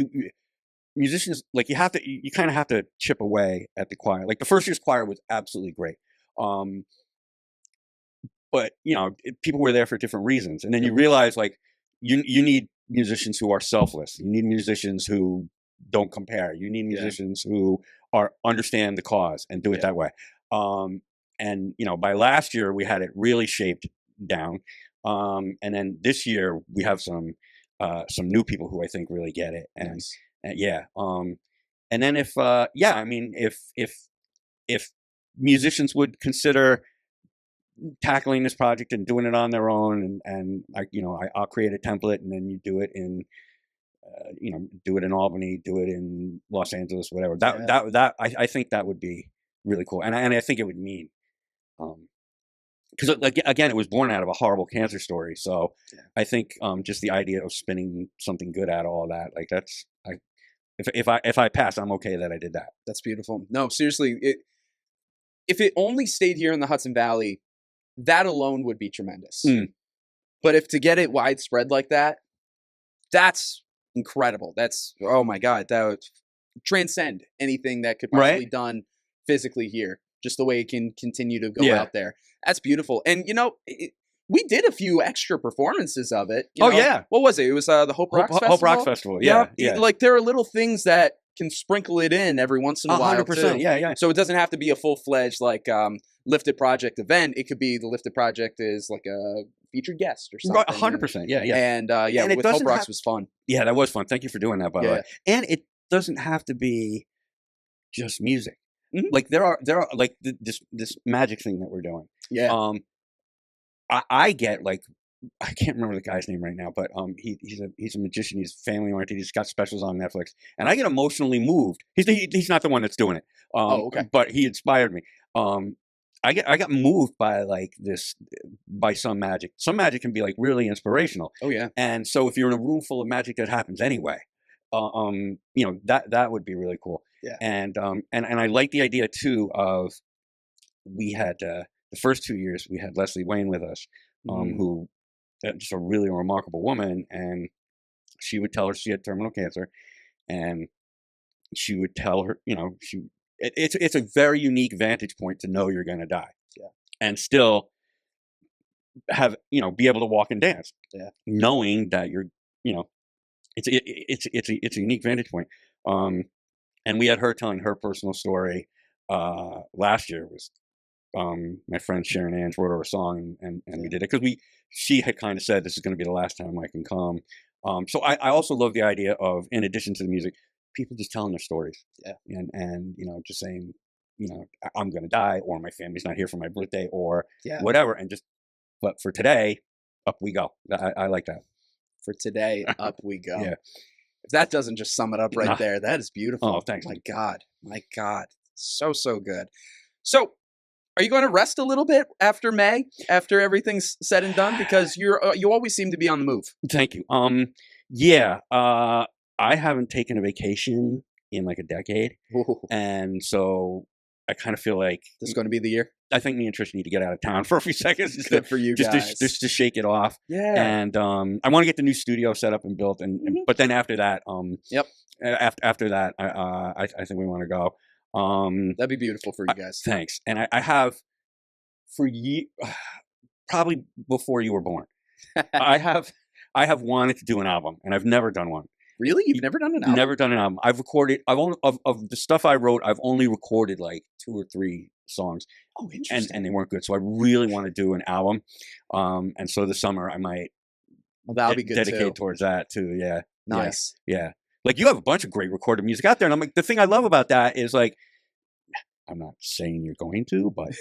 musicians, like you kind of have to chip away at the choir. Like the first year's choir was absolutely great. But you know, people were there for different reasons. And then you realize like you need musicians who are selfless. You need musicians who don't compare. You need musicians who understand the cause and do it that way. And you know, by last year we had it really shaped down. And then this year we have some new people who I think really get it. And nice. And then if musicians would consider tackling this project and doing it on their own, and I'll create a template, and then you do it in do it in Albany, do it in Los Angeles, whatever. I think that would be really cool, and I think it would mean, because like again, it was born out of a horrible cancer story. So I think just the idea of spinning something good out of all that, like that's if I pass, I'm okay that I did that. That's beautiful. No, seriously, if it only stayed here in the Hudson Valley, that alone would be tremendous. But if to get it widespread like that, that's incredible. That's, oh my God, that would transcend anything that could possibly be done physically here, just the way it can continue to go out there. That's beautiful. And, you know, we did a few extra performances of it. You know? What was it? It was the Hope Rocks Festival? Hope Rocks Festival, yeah. Like, there are little things that can sprinkle it in every once in a while, 100%, too. yeah. So it doesn't have to be a full-fledged, like, Lifted Project event. It could be the Lifted Project is like a featured guest or something. 100%, yeah. And, and with Hope Rocks was fun. Yeah, that was fun. Thank you for doing that, by the way. And it doesn't have to be just music. Mm-hmm. Like there are like this magic thing that we're doing. Yeah. I get like, I can't remember the guy's name right now, but he's a magician. He's family oriented. He's got specials on Netflix, and I get emotionally moved. He's not the one that's doing it. Okay. But he inspired me. I got moved by like this, by some magic. Some magic can be like really inspirational. Oh yeah. And so if you're in a room full of magic that happens anyway, you know, that would be really cool. Yeah. And I like the idea too of, we had the first 2 years we had Leslie Wayne with us, who just a really remarkable woman, and she would tell her she had terminal cancer, and she would tell her, you know, it's a very unique vantage point to know you're going to die, and still have, you know, be able to walk and dance, knowing that you're, you know, it's a unique vantage point. And we had her telling her personal story last year. Was my friend Sharon Ange wrote her a song, and we did it because she had kind of said this is going to be the last time I can come. So I also love the idea of, in addition to the music, people just telling their stories, and you know, just saying, you know, I'm going to die, or my family's not here for my birthday, or whatever, and just, but for today, up we go. I like that. For today, up we go. Yeah. If that doesn't just sum it up right there, that is beautiful. Oh, thanks. My God, so good. So, are you going to rest a little bit after May, after everything's said and done? Because you always seem to be on the move. Thank you. Yeah. I haven't taken a vacation in like a decade, and so I kind of feel like this is going to be the year. I think me and Trish need to get out of town for a few seconds. Good for you guys. Just to shake it off. Yeah. And I want to get the new studio set up and built, and but then after that, after that, I think we want to go. That'd be beautiful for you guys. Thanks. And I have for probably before you were born, I have wanted to do an album, and I've never done one. Really? You've never done an album? Never done an album. I've recorded. I've only of the stuff I wrote, I've only recorded like 2 or 3 songs. Oh, interesting. And they weren't good. So I really want to do an album. And so this summer I might that'll be good dedicate towards that too. Yeah. Nice. Yeah. Like, you have a bunch of great recorded music out there, and I'm like, the thing I love about that is, like, I'm not saying you're going to, but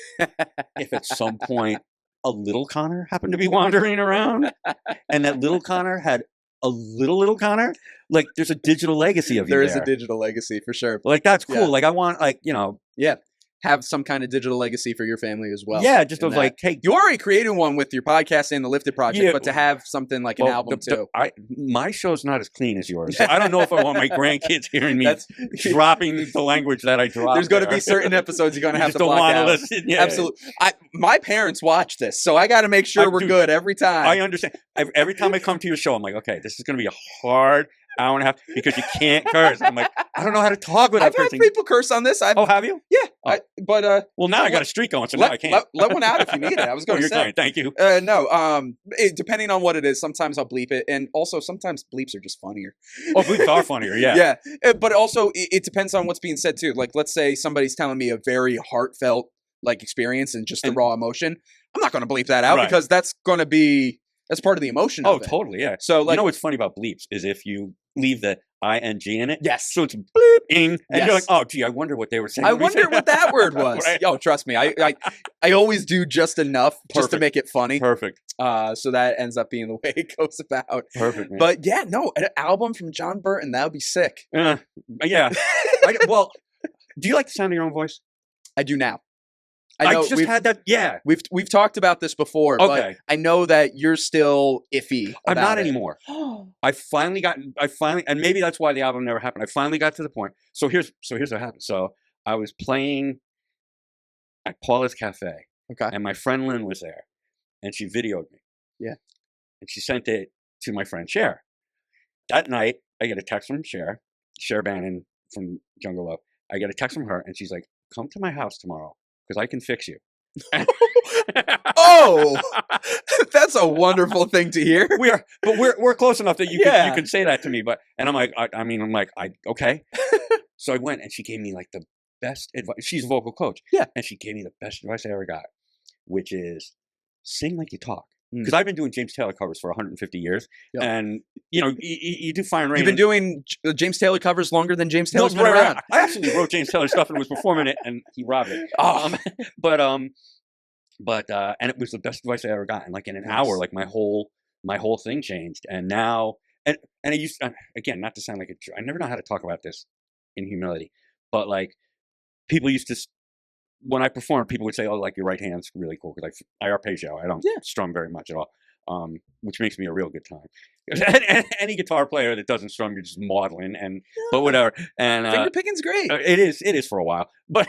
if at some point a little Connor happened to be wandering around, and that little Connor had a little Connor, like, there's a digital legacy of you there. There is a digital legacy for sure. Like, that's cool. Like, I want, like, you know. Yeah. Have some kind of digital legacy for your family as well. Yeah, just of like, hey, you already created one with your podcast and the Lifted Project, but to have something like an album too. My show's not as clean as yours, so I don't know if I want my grandkids hearing me dropping the language that I dropped. There's going to be certain episodes you're going to have to block out. Listen. Yeah, absolutely. My parents watch this, so I got to make sure we're good every time. I understand. Every time I come to your show, I'm like, okay, this is going to be a hard hour and a half because you can't curse. I'm like, I don't know how to talk without cursing. I've had people curse on this. Oh, have you? Yeah. Well, now I got a streak going, so now I can't. Let one out if you need it. I was going to say. You're kind. Thank you. No. Depending on what it is, sometimes I'll bleep it, and also sometimes bleeps are just funnier. Oh, bleeps are funnier. Yeah. Yeah. But also, it depends on what's being said too. Like, let's say somebody's telling me a very heartfelt like experience and just the raw emotion. I'm not going to bleep that out because that's going to be part of the emotion. Oh, of it. Totally. Yeah. So, like, you know what's funny about bleeps is if you leave the ing in it. Yes. So it's bleeping, and you're like, oh, gee, I wonder what they were saying. I wonder what that word was. Right. Yo, trust me, I always do just enough just to make it funny. Perfect. So that ends up being the way it goes about. Perfect. Man. But yeah, no, an album from John Burton, that would be sick. Yeah. Well, do you like the sound of your own voice? I do now. I just had that. Yeah, we've talked about this before. But I know that you're still iffy. I'm not anymore. I finally, and maybe that's why the album never happened. I finally got to the point. So here's what happened. So I was playing at Paula's Cafe. Okay. And my friend Lynn was there, and she videoed me. Yeah. And she sent it to my friend Cher. That night, I get a text from Cher Bannon from Jungle Love. I get a text from her, and she's like, "Come to my house tomorrow, because I can fix you." Oh, that's a wonderful thing to hear. We're close enough that you can say that to me. And I'm like, okay. So I went, and she gave me like the best advice. She's a vocal coach. Yeah. And she gave me the best advice I ever got, which is sing like you talk. Because I've been doing James Taylor covers for 150 years. Yep. And, you know, you do Fire and Rain. You've been doing James Taylor covers longer than James Taylor's been around. I actually wrote James Taylor stuff and was performing it, and he robbed it. But and it was the best advice I ever got. And like in an hour, like my whole thing changed. And now, and I used again, not to sound like I never know how to talk about this in humility, but like people used to, when I performed, people would say, "Oh, like your right hand's really cool," because I arpeggio. I don't strum very much at all, which makes me a real good time. Any guitar player that doesn't strum, you're just maudlin, but whatever. And finger picking's great. It is for a while, but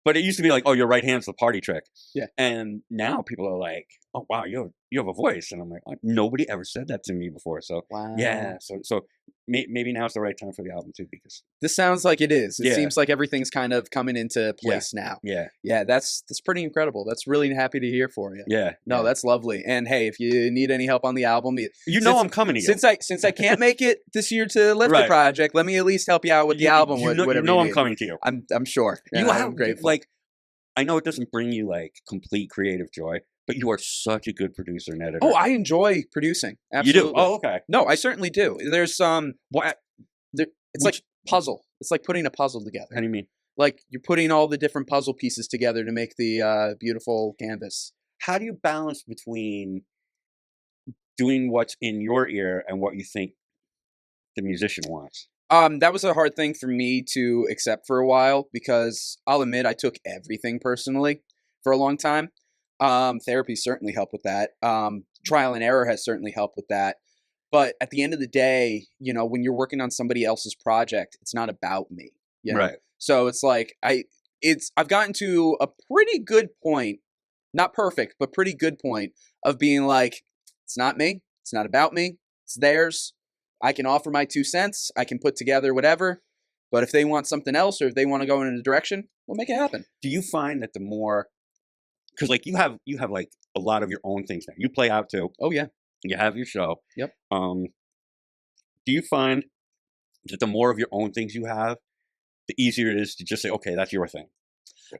but it used to be like, "Oh, your right hand's the party trick." Yeah. And now people are like, "Oh, wow, you have a voice," and I'm like, nobody ever said that to me before. So yeah, so maybe now's the right time for the album too, because this sounds like it is. It seems like everything's kind of coming into place now. Yeah, that's pretty incredible. That's really happy to hear for you. Yeah, no, that's lovely. And hey, if you need any help on the album, I'm coming to you. Since I can't make it this year to Lift the project, let me at least help you out with the album. Whatever I'm coming to you. I'm sure. I'm grateful. Like, I know it doesn't bring you like complete creative joy, but you are such a good producer and editor. Oh, I enjoy producing. Absolutely. You do? Oh, okay. No, I certainly do. There's it's like puzzle. It's like putting a puzzle together. How do you mean? Like you're putting all the different puzzle pieces together to make the beautiful canvas. How do you balance between doing what's in your ear and what you think the musician wants? That was a hard thing for me to accept for a while, because I'll admit I took everything personally for a long time. Therapy certainly helped with that. Trial and error has certainly helped with that. But at the end of the day, you know, when you're working on somebody else's project, it's not about me. You know? Right. So it's like I've gotten to a pretty good point, not perfect, but pretty good point of being like, it's not me. It's not about me. It's theirs. I can offer my 2 cents. I can put together whatever. But if they want something else, or if they want to go in a direction, we'll make it happen. Do you find that the more, because like you have like a lot of your own things now. You play out too. Oh yeah. You have your show. Yep. Do you find that the more of your own things you have, the easier it is to just say, okay, that's your thing?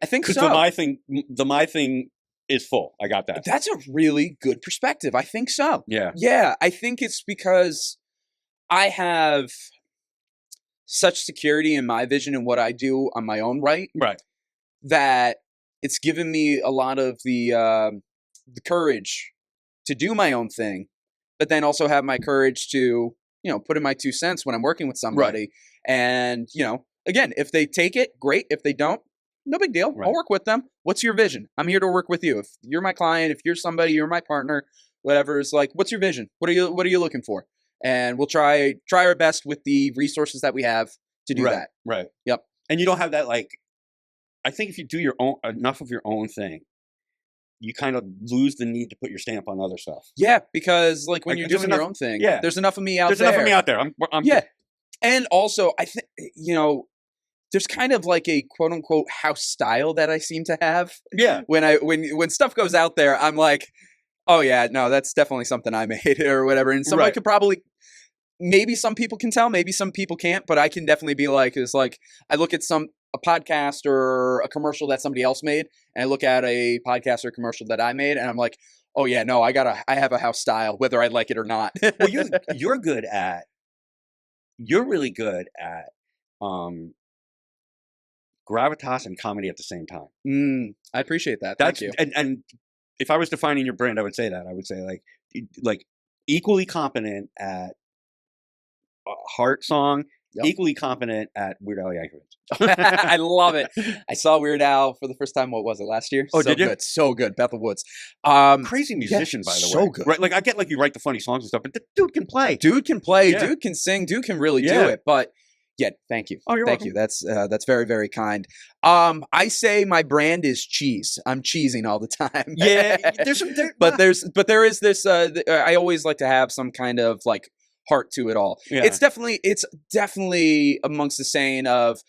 I think so. Because my thing is full. I got that. That's a really good perspective. I think so. Yeah. Yeah. I think it's because I have such security in my vision and what I do on my own right. Right. That it's given me a lot of the courage to do my own thing, but then also have my courage to, you know, put in my 2 cents when I'm working with somebody. Right. And, you know, again, if they take it, great. If they don't, no big deal. Right. I'll work with them. What's your vision? I'm here to work with you. If you're my client, if you're somebody, you're my partner, whatever, is like, what's your vision? What are you looking for? And we'll try our best with the resources that we have to do that. Right. Yep. And you don't have that, like, I think if you do enough of your own thing, you kind of lose the need to put your stamp on other stuff. Yeah, because like when Like, you're there's doing enough- your own thing, yeah. there's enough of me out There's there. enough of me out there. I'm Yeah. And also, I think, you know, there's kind of like a quote unquote house style that I seem to have. Yeah. When stuff goes out there, I'm like, oh yeah, no, that's definitely something I made or whatever. And somebody could probably, maybe some people can tell, maybe some people can't, but I can definitely be like, it's like, I look at a podcast or a commercial that somebody else made, and I look at a podcast or commercial that I made, and I'm like, oh yeah, no, I have a house style, whether I like it or not. Well, you're really good at gravitas and comedy at the same time. I appreciate that. Thank you. And if I was defining your brand, I would say that. I would say like equally competent at heart song, equally competent at Weird Al Yankovic. I love it. I saw Weird Al for the first time. What was it, last year? Oh, so did you? Good, so good. Bethel Woods. Crazy musician, by the way. So good. Right? Like I get like you write the funny songs and stuff, but the dude can play. Dude can play. Yeah. Dude can sing. Dude can really do Yeah. it. But yeah, thank you. Oh, you're thank welcome. you. That's very, very kind. I say my brand is cheese. I'm cheesing all the time. Yeah, but there is this. I always like to have some kind of like heart to it all. Yeah. It's definitely amongst the saying of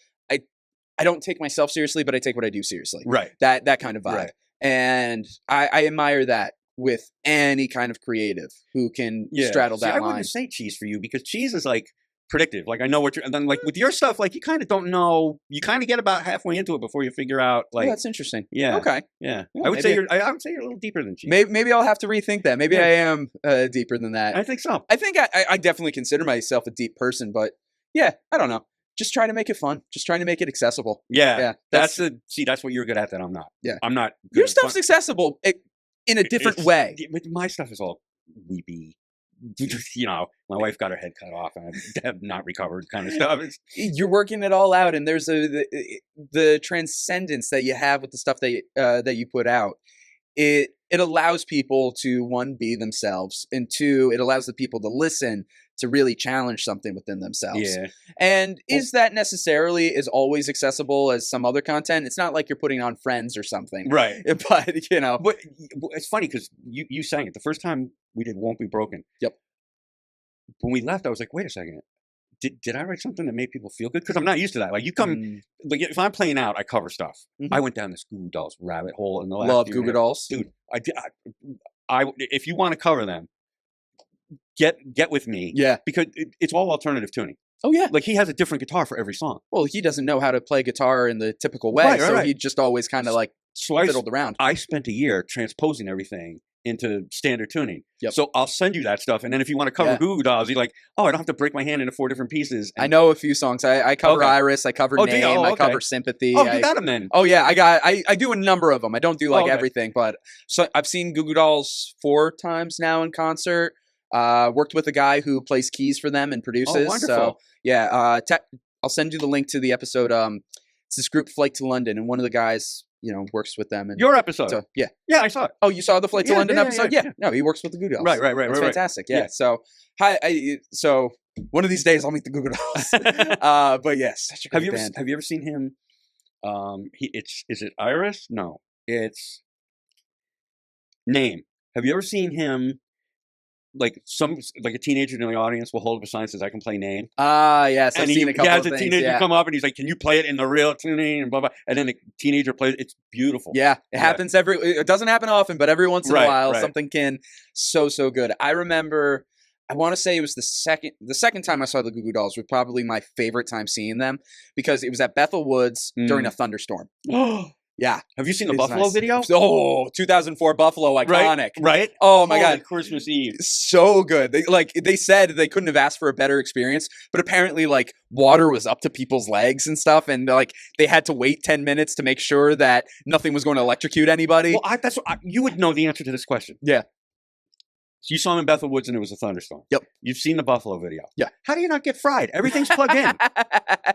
I don't take myself seriously, but I take what I do seriously. Right. That kind of vibe. Right. And I admire that with any kind of creative who can straddle that I line. wouldn't say cheese for you because cheese is like predictive. Like I know what you're, and then like with your stuff, like you kind of don't know. You kind of get about halfway into it before you figure out. Like that's interesting. Yeah. Okay. Yeah. Yeah, I would say you're a little deeper than cheese. Maybe I'll have to rethink that. Maybe I am deeper than that. I think so. I think I definitely consider myself a deep person, but yeah, I don't know. just trying to make it fun. Just trying to make it accessible. Yeah. That's That's what you're good at that I'm not. Yeah. I'm not good your at stuff's fun. accessible in a different way. But my stuff is all weepy. You know, my wife got her head cut off and I have not recovered kind of stuff. You're working it all out, and there's the transcendence that you have with the stuff that you put out. It allows people to, one, be themselves, and two, it allows the people to listen to really challenge something within themselves. Yeah. And is that necessarily as always accessible as some other content? It's not like you're putting on Friends or something. Right. But, you know. But it's funny because you sang it. The first time we did Won't Be Broken. Yep. When we left, I was like, wait a second. Did I write something that made people feel good? Because I'm not used to that. Like you come, like if I'm playing out, I cover stuff. I went down this Goo Goo Dolls rabbit hole in the last Love few Goo Goo minutes. Dolls. Dude, I if you want to cover them, get with me. Yeah. Because it's all alternative tuning. Oh, yeah. Like he has a different guitar for every song. Well, he doesn't know how to play guitar in the typical way, Right, so right. he just always kind of like fiddled around. I spent a year transposing everything into standard tuning. Yep. So I'll send you that stuff. And then if you want to cover Goo Goo Dolls, you're like, oh, I don't have to break my hand into 4 different pieces. I know a few songs. I cover Iris, I cover Name, I cover Sympathy. Oh, you got them then. Oh, yeah, I do a number of them. I don't do like okay. everything, but so I've seen Goo Goo Dolls 4 times now in concert. Worked with a guy who plays keys for them and produces. Oh, wonderful. So, yeah, I'll send you the link to the episode. It's this group, Flight to London, and one of the guys, you know, works with them. And your episode? So, yeah. Yeah, I saw it. Oh, you saw the Flight to London episode? Yeah. No, he works with the Goo Goo Dolls. Right. It's fantastic. Yeah. So, so one of these days I'll meet the Goo Goo Dolls. But yes, such a great band. Have you ever seen him? Is it Iris? No, it's Name. Have you ever seen him? Like a teenager in the audience will hold up a sign that says, "I can play Name." Yes, I've seen a couple of things. He has a teenager come up and he's like, "Can you play it in the real tuning?" And blah blah. And then the teenager plays. It's beautiful. Yeah, it happens it doesn't happen often, but every once in a while, something can so good. I remember. I want to say it was the second time I saw the Goo Goo Dolls was probably my favorite time seeing them because it was at Bethel Woods during a thunderstorm. Yeah. Have you seen the Buffalo video? Oh, 2004 Buffalo, iconic. Right? Oh my God. Christmas Eve. So good. They said they couldn't have asked for a better experience, but apparently like water was up to people's legs and stuff, and like they had to wait 10 minutes to make sure that nothing was going to electrocute anybody. Well, you would know the answer to this question. Yeah. So you saw him in Bethel Woods and it was a thunderstorm. Yep. You've seen the Buffalo video. Yeah. How do you not get fried? Everything's plugged in.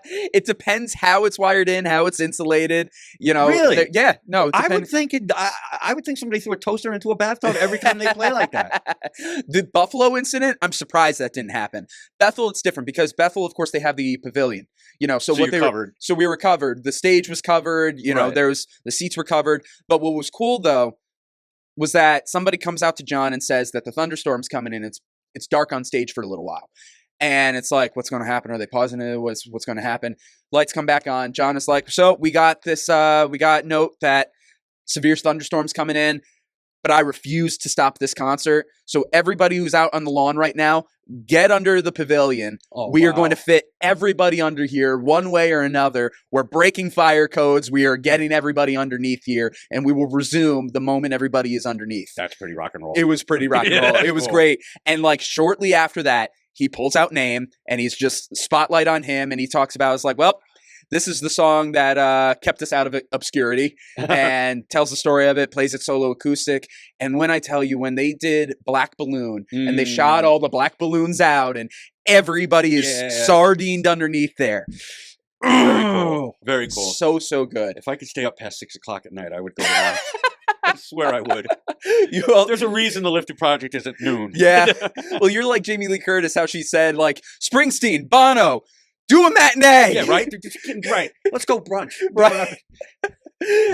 It depends how it's wired in, how it's insulated. You know. Really? Yeah. No. I would think somebody threw a toaster into a bathtub every time they play like that. The Buffalo incident, I'm surprised that didn't happen. Bethel, it's different because Bethel, of course, they have the pavilion. You know, so we were covered. The stage was covered. You know, the seats were covered. But what was cool though was that somebody comes out to John and says that the thunderstorm's coming in. It's dark on stage for a little while. And it's like, what's going to happen? Are they pausing it? What's going to happen? Lights come back on. John is like, so we got this, we got note that severe thunderstorms coming in, but I refuse to stop this concert. So everybody who's out on the lawn right now, get under the pavilion. We are going to fit everybody under here one way or another. We're breaking fire codes. We are getting everybody underneath here, and we will resume the moment everybody is underneath. That's pretty rock and roll. It was pretty rock and roll. It was great. And like shortly after that, he pulls out Name, and he's just spotlight on him, and he talks about, it's like, well, this is the song that kept us out of obscurity, and tells the story of it, plays it solo acoustic. And when I tell you, when they did Black Balloon, and they shot all the black balloons out, and everybody is sardined underneath there. Very cool. Very cool. So good. If I could stay up past 6 o'clock at night, I would go to that. I swear I would. There's a reason the Lifted Project is at noon. Yeah. Well, you're like Jamie Lee Curtis, how she said, like, Springsteen, Bono, do a matinee. Yeah, right? Right. Let's go brunch. Right.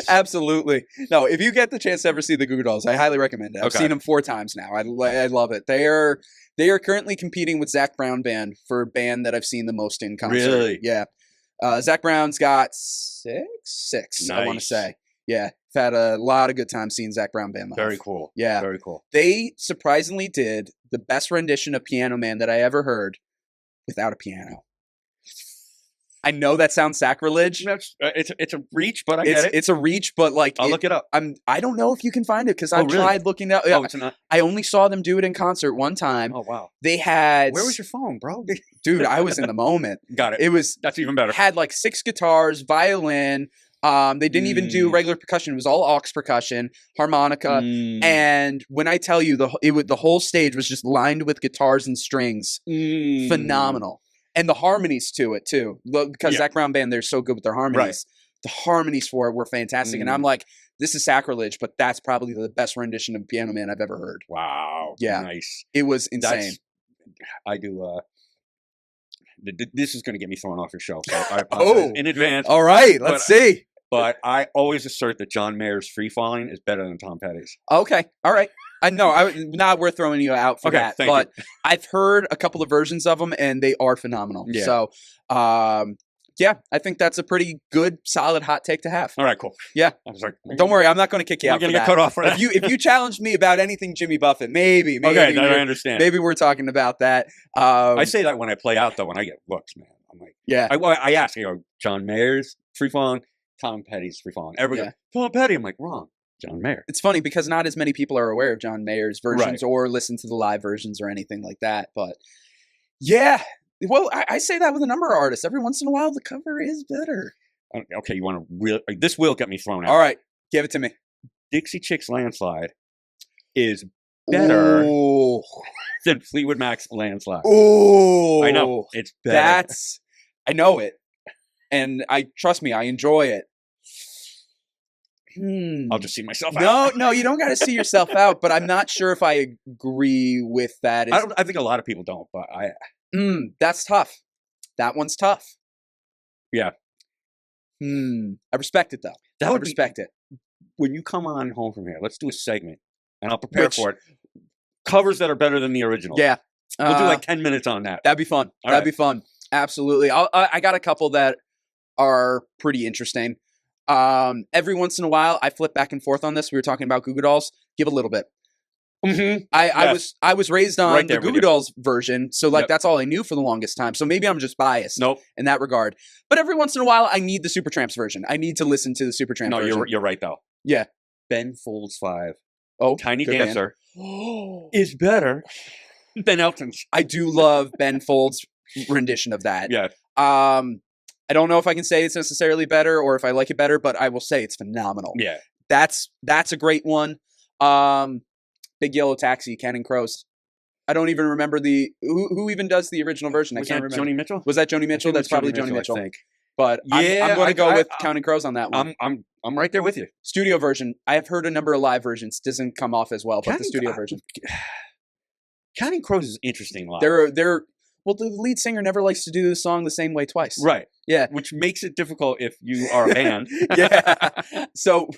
Absolutely. No, if you get the chance to ever see the Goo Goo Dolls, I highly recommend it. I've seen them 4 times now. I love it. They are currently competing with Zac Brown Band for band that I've seen the most in concert. Really? Yeah. Zac Brown's got 6, I want to say. Yeah. I've had a lot of good times seeing Zac Brown Band live. Very cool. Yeah. Very cool. They surprisingly did the best rendition of Piano Man that I ever heard without a piano. I know that sounds sacrilege. That's it's a reach, but I get it. It's a reach, but like I'll look it up. I don't know if you can find it because I've really? tried looking up. Oh, it's not. I only saw them do it in concert one time. Oh wow. They had Where was your phone, bro? dude? I was in the moment. Got it. It was That's even better. had like 6 guitars, violin. They didn't even do regular percussion. It was all aux percussion, harmonica, and when I tell you the whole stage was just lined with guitars and strings, phenomenal, and the harmonies to it too. Because Zac Brown Band, they're so good with their harmonies. Right. The harmonies for it were fantastic, and I'm like, this is sacrilege, but that's probably the best rendition of Piano Man I've ever heard. Wow. Yeah. Nice. It was insane. I do. This is going to get me thrown off your show. So I apologize in advance. All right, let's see. But I always assert that John Mayer's Free Falling is better than Tom Petty's. Okay, all right. I know, not worth throwing you out for that, but I've heard a couple of versions of them, and they are phenomenal. Yeah. So, yeah, I think that's a pretty good, solid hot take to have. All right, cool. Yeah. I was like, don't worry, I'm not going to kick you out. We're going to get cut off for that. If you challenged me about anything Jimmy Buffett, maybe. Okay, I understand. Maybe we're talking about that. I say that when I play out, though, when I get looks, man. I'm like, yeah. I ask, John Mayer's Free Falling, Tom Petty's Free Falling. Everybody goes, Tom Petty. I'm like, wrong. John Mayer. It's funny because not as many people are aware of John Mayer's versions or listen to the live versions or anything like that. But yeah, well, I say that with a number of artists. Every once in a while, the cover is better. Okay, you want to this will get me thrown out. All right, give it to me. Dixie Chicks Landslide is better than Fleetwood Mac's Landslide. Oh, I know it's better. I know it, and trust me, I enjoy it. I'll just see myself out. No, you don't got to see yourself out, but I'm not sure if I agree with that. I think a lot of people don't, but that's tough. That one's tough. Yeah. I respect it though. I respect it. When you come on home from here, let's do a segment, and I'll prepare for it. Covers that are better than the original. Yeah. We'll do like 10 minutes on that. That'd be fun. That'd be fun. Absolutely. I got a couple that are pretty interesting. Every once in a while, I flip back and forth on this. We were talking about Goo Goo Dolls. Give a little bit. I was raised on the Goo Goo Dolls version, so that's all I knew for the longest time. So maybe I'm just biased in that regard. But every once in a while, I need the Supertramps version. I need to listen to the Supertramp version. No, you're right though. Yeah. Ben Folds 5. Oh, Tiny Dancer is better than Elton's. I do love Ben Folds' rendition of that. Yeah. I don't know if I can say it's necessarily better or if I like it better, but I will say it's phenomenal. Yeah. That's a great one. Big Yellow Taxi, Counting Crows. I don't even remember who even does the original version. I can't remember. Joni Mitchell? Was that Joni Mitchell? That's probably Joni Mitchell. I think. But yeah, I'm going to go with Counting Crows on that one. I'm right there with you. Studio version. I have heard a number of live versions. Doesn't come off as well, but the studio version. Counting Crows is interesting live. Well, the lead singer never likes to do the song the same way twice. Right. Yeah. Which makes it difficult if you are a band. Yeah. So,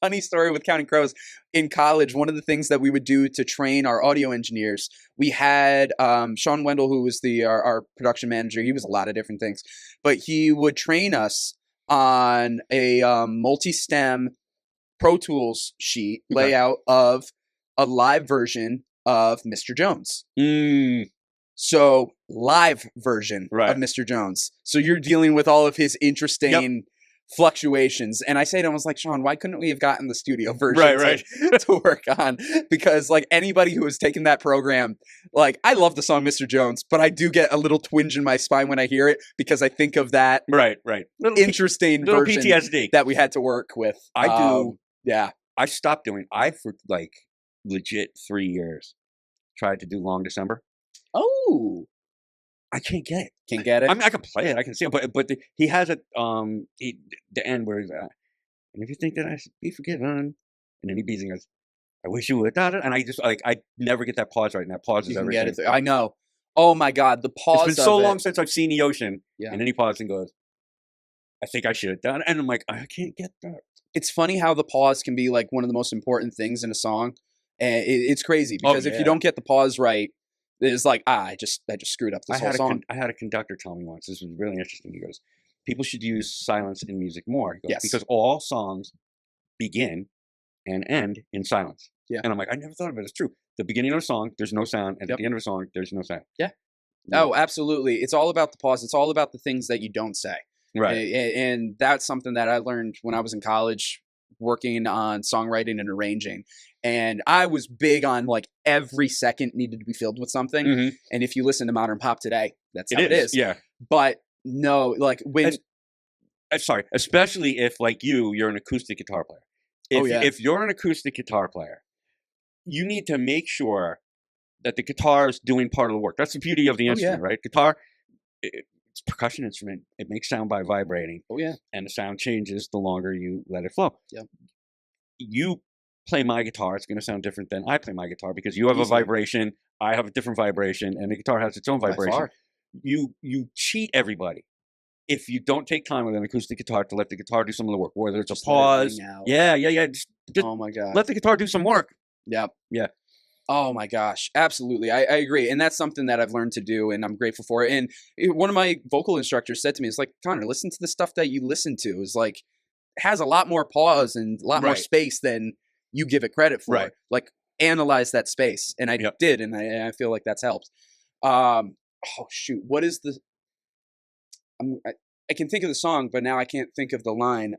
funny story with Counting Crows. In college, one of the things that we would do to train our audio engineers, we had Sean Wendell, who was our production manager. He was a lot of different things. But he would train us on a multi-stem Pro Tools sheet layout of a live version of Mr. Jones. So, live version of Mr. Jones. So, you're dealing with all of his interesting fluctuations. And I say to him, I was like, Sean, why couldn't we have gotten the studio version to work on? Because, like, anybody who has taken that program, like, I love the song Mr. Jones, but I do get a little twinge in my spine when I hear it because I think of that interesting version PTSD that we had to work with. I do. Yeah. I stopped doing, for like legit 3 years, tried to do Long December. Oh, I can't get it. Can't get it? I mean, I can play it. I can see it. But he has it, the end where he's, and if you think that I should be forgiven, and then he beats and goes, I wish you would. And I just, I never get that pause right. And that pause is everything. I know. Oh my God. The pause. It's been so long since I've seen the ocean. Yeah. And then he pauses and goes, I think I should have done it. And I'm like, I can't get that. It's funny how the pause can be like one of the most important things in a song. And it's crazy because if you don't get the pause right, it's like, I just screwed up this whole song. I had a conductor tell me once, this was really interesting. He goes, people should use silence in music more. He goes, because all songs begin and end in silence. Yeah. And I'm like, I never thought of it. It's true. The beginning of a song, there's no sound. And at the end of a song, there's no sound. Yeah. Oh, absolutely. It's all about the pause. It's all about the things that you don't say. Right. And that's something that I learned when I was in college working on songwriting and arranging. And I was big on like every second needed to be filled with something. Mhm. And if you listen to modern pop today, that's how it is. Yeah. But no, like when... Sorry, especially if like you're an acoustic guitar player. If you're an acoustic guitar player, you need to make sure that the guitar is doing part of the work. That's the beauty of the instrument, right? Guitar, it's a percussion instrument. It makes sound by vibrating. Oh, yeah. And the sound changes the longer you let it flow. Yep. You play my guitar, it's going to sound different than I play my guitar because you have a vibration, I have a different vibration, and the guitar has its own vibration. You cheat everybody if you don't take time with an acoustic guitar to let the guitar do some of the work, whether it's Just a pause. Yeah. Just oh my God. let the guitar do some work. Yep. Yeah. Oh my gosh, absolutely. I agree. And that's something that I've learned to do and I'm grateful for it. And one of my vocal instructors said to me, it's like, Connor, listen to the stuff that you listen to. Is like, has a lot more pause and a lot more space than you give it credit for. Right. Like, analyze that space. And I did, and I feel like that's helped. Oh shoot, what is the... I can think of the song, but now I can't think of the line.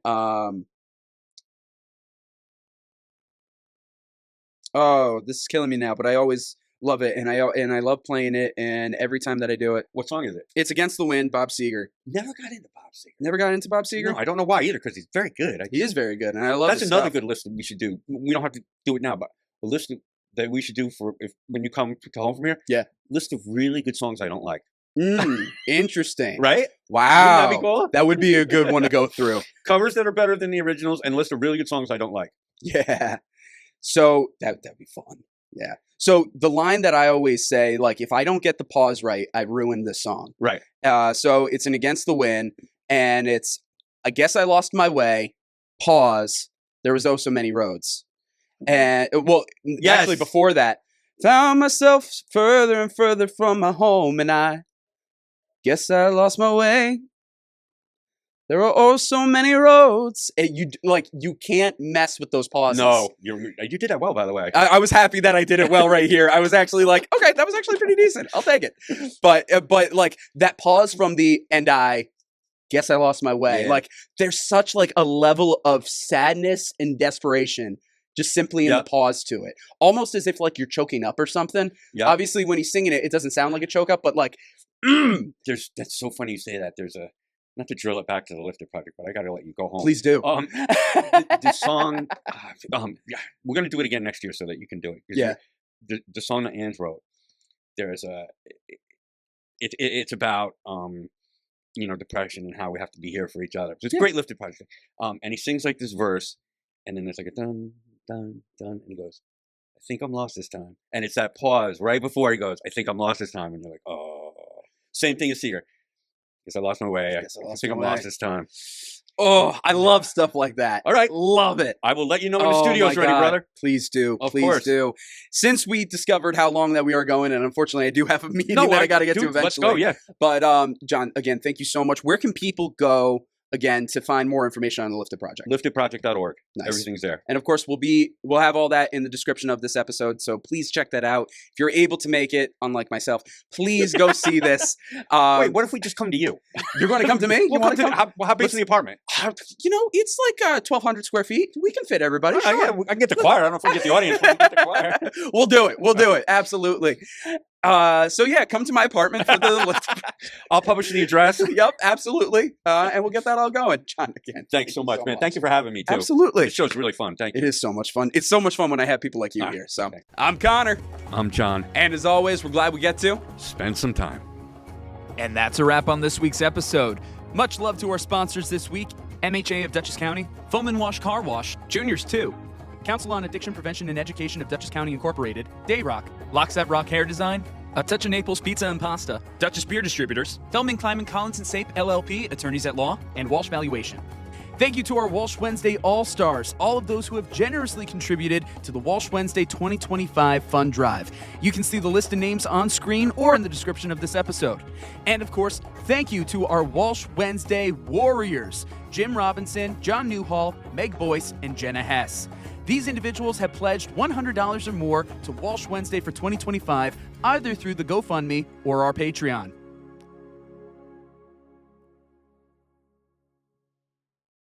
Oh, this is killing me now, but I always love it, and I love playing it, and every time that I do it... What song is it? It's Against the Wind, Bob Seger. Never got into Bob Seger. Never got into Bob Seger? No, I don't know why either, because he's very good. He is very good, and I love That's his another stuff. good list that we should do. We don't have to do it now, but a list that we should do for when you come to home from here. Yeah. List of really good songs I don't like. Interesting. Right? Wow. Wouldn't that be cool? That would be a good one to go through. Covers that are better than the originals and list of really good songs I don't like. Yeah. So that'd be fun. Yeah. So the line that I always say, like, if I don't get the pause right, I ruined the song. Right. So it's an Against the Wind, and it's, I guess I lost my way, pause, there was oh so many roads. And, well, actually before that, found myself further and further from my home, and I guess I lost my way. There are oh so many roads. And you can't mess with those pauses. No, you did that well, by the way. I was happy that I did it well right here. I was actually like, okay, that was actually pretty decent. I'll take it. But like that pause from the and I guess I lost my way. Yeah. Like there's such like a level of sadness and desperation just simply in the pause to it. Almost as if like you're choking up or something. Yep. Obviously when he's singing it, it doesn't sound like a choke up, but like, that's so funny you say that. There's a, not to drill it back to the Lifted Project, but I got to let you go home. Please do. The song, we're going to do it again next year so that you can do it. Yeah. The song that Ange wrote, there's it's about, depression and how we have to be here for each other. So it's a great Lifted Project. And he sings like this verse, and then there's like a dun, dun, dun, and he goes, I think I'm lost this time. And it's that pause right before he goes, I think I'm lost this time. And you're like, oh. Same thing as Seger. Guess I lost my way. I think I'm lost this time. Oh, I love stuff like that. All right. Love it. I will let you know when the studio's ready, brother. Please do. Of Please course. do. Since we discovered how long that we are going, and unfortunately I do have a meeting that I got to get to eventually. Let's go, yeah. But John, again, thank you so much. Where can people go, again, to find more information on the Lifted Project? LiftedProject.org. Nice. Everything's there. And of course, we'll have all that in the description of this episode, so please check that out. If you're able to make it, unlike myself, please go see this. Wait, what if we just come to you? You're going to come to me? We'll come to how big is the apartment? It's like 1,200 square feet. We can fit everybody. Sure. Yeah, I can get the choir. I don't know if we can get the audience, but we can get the choir. We'll do it. We'll do it. Absolutely. So yeah, come to my apartment for the Lift. I'll publish the address. Yep, absolutely. And we'll get that all going. John, again. Thanks so much, man. Thank you for having me too. Absolutely. The show's really fun. Thank you. It is so much fun. It's so much fun when I have people like you here. So I'm Connor. I'm John. And as always, we're glad we get to spend some time. And that's a wrap on this week's episode. Much love to our sponsors this week: MHA of Dutchess County, Foam and Wash Car Wash, Juniors 2, Council on Addiction Prevention and Education of Dutchess County Incorporated, Dayrock, Lockset Rock Hair Design, A Touch of Naples Pizza and Pasta, Dutchess Beer Distributors, Feldman, Kleiman, Collins & Sape, LLP, Attorneys at Law, and Walsh Valuation. Thank you to our Walsh Wednesday All-Stars, all of those who have generously contributed to the Walsh Wednesday 2025 Fund Drive. You can see the list of names on screen or in the description of this episode. And of course, thank you to our Walsh Wednesday Warriors, Jim Robinson, John NEWHALL, Meg BOYCE, and JENNA HESS. These individuals have pledged $100 or more to Walsh Wednesday for 2025, either through the GoFundMe or our Patreon.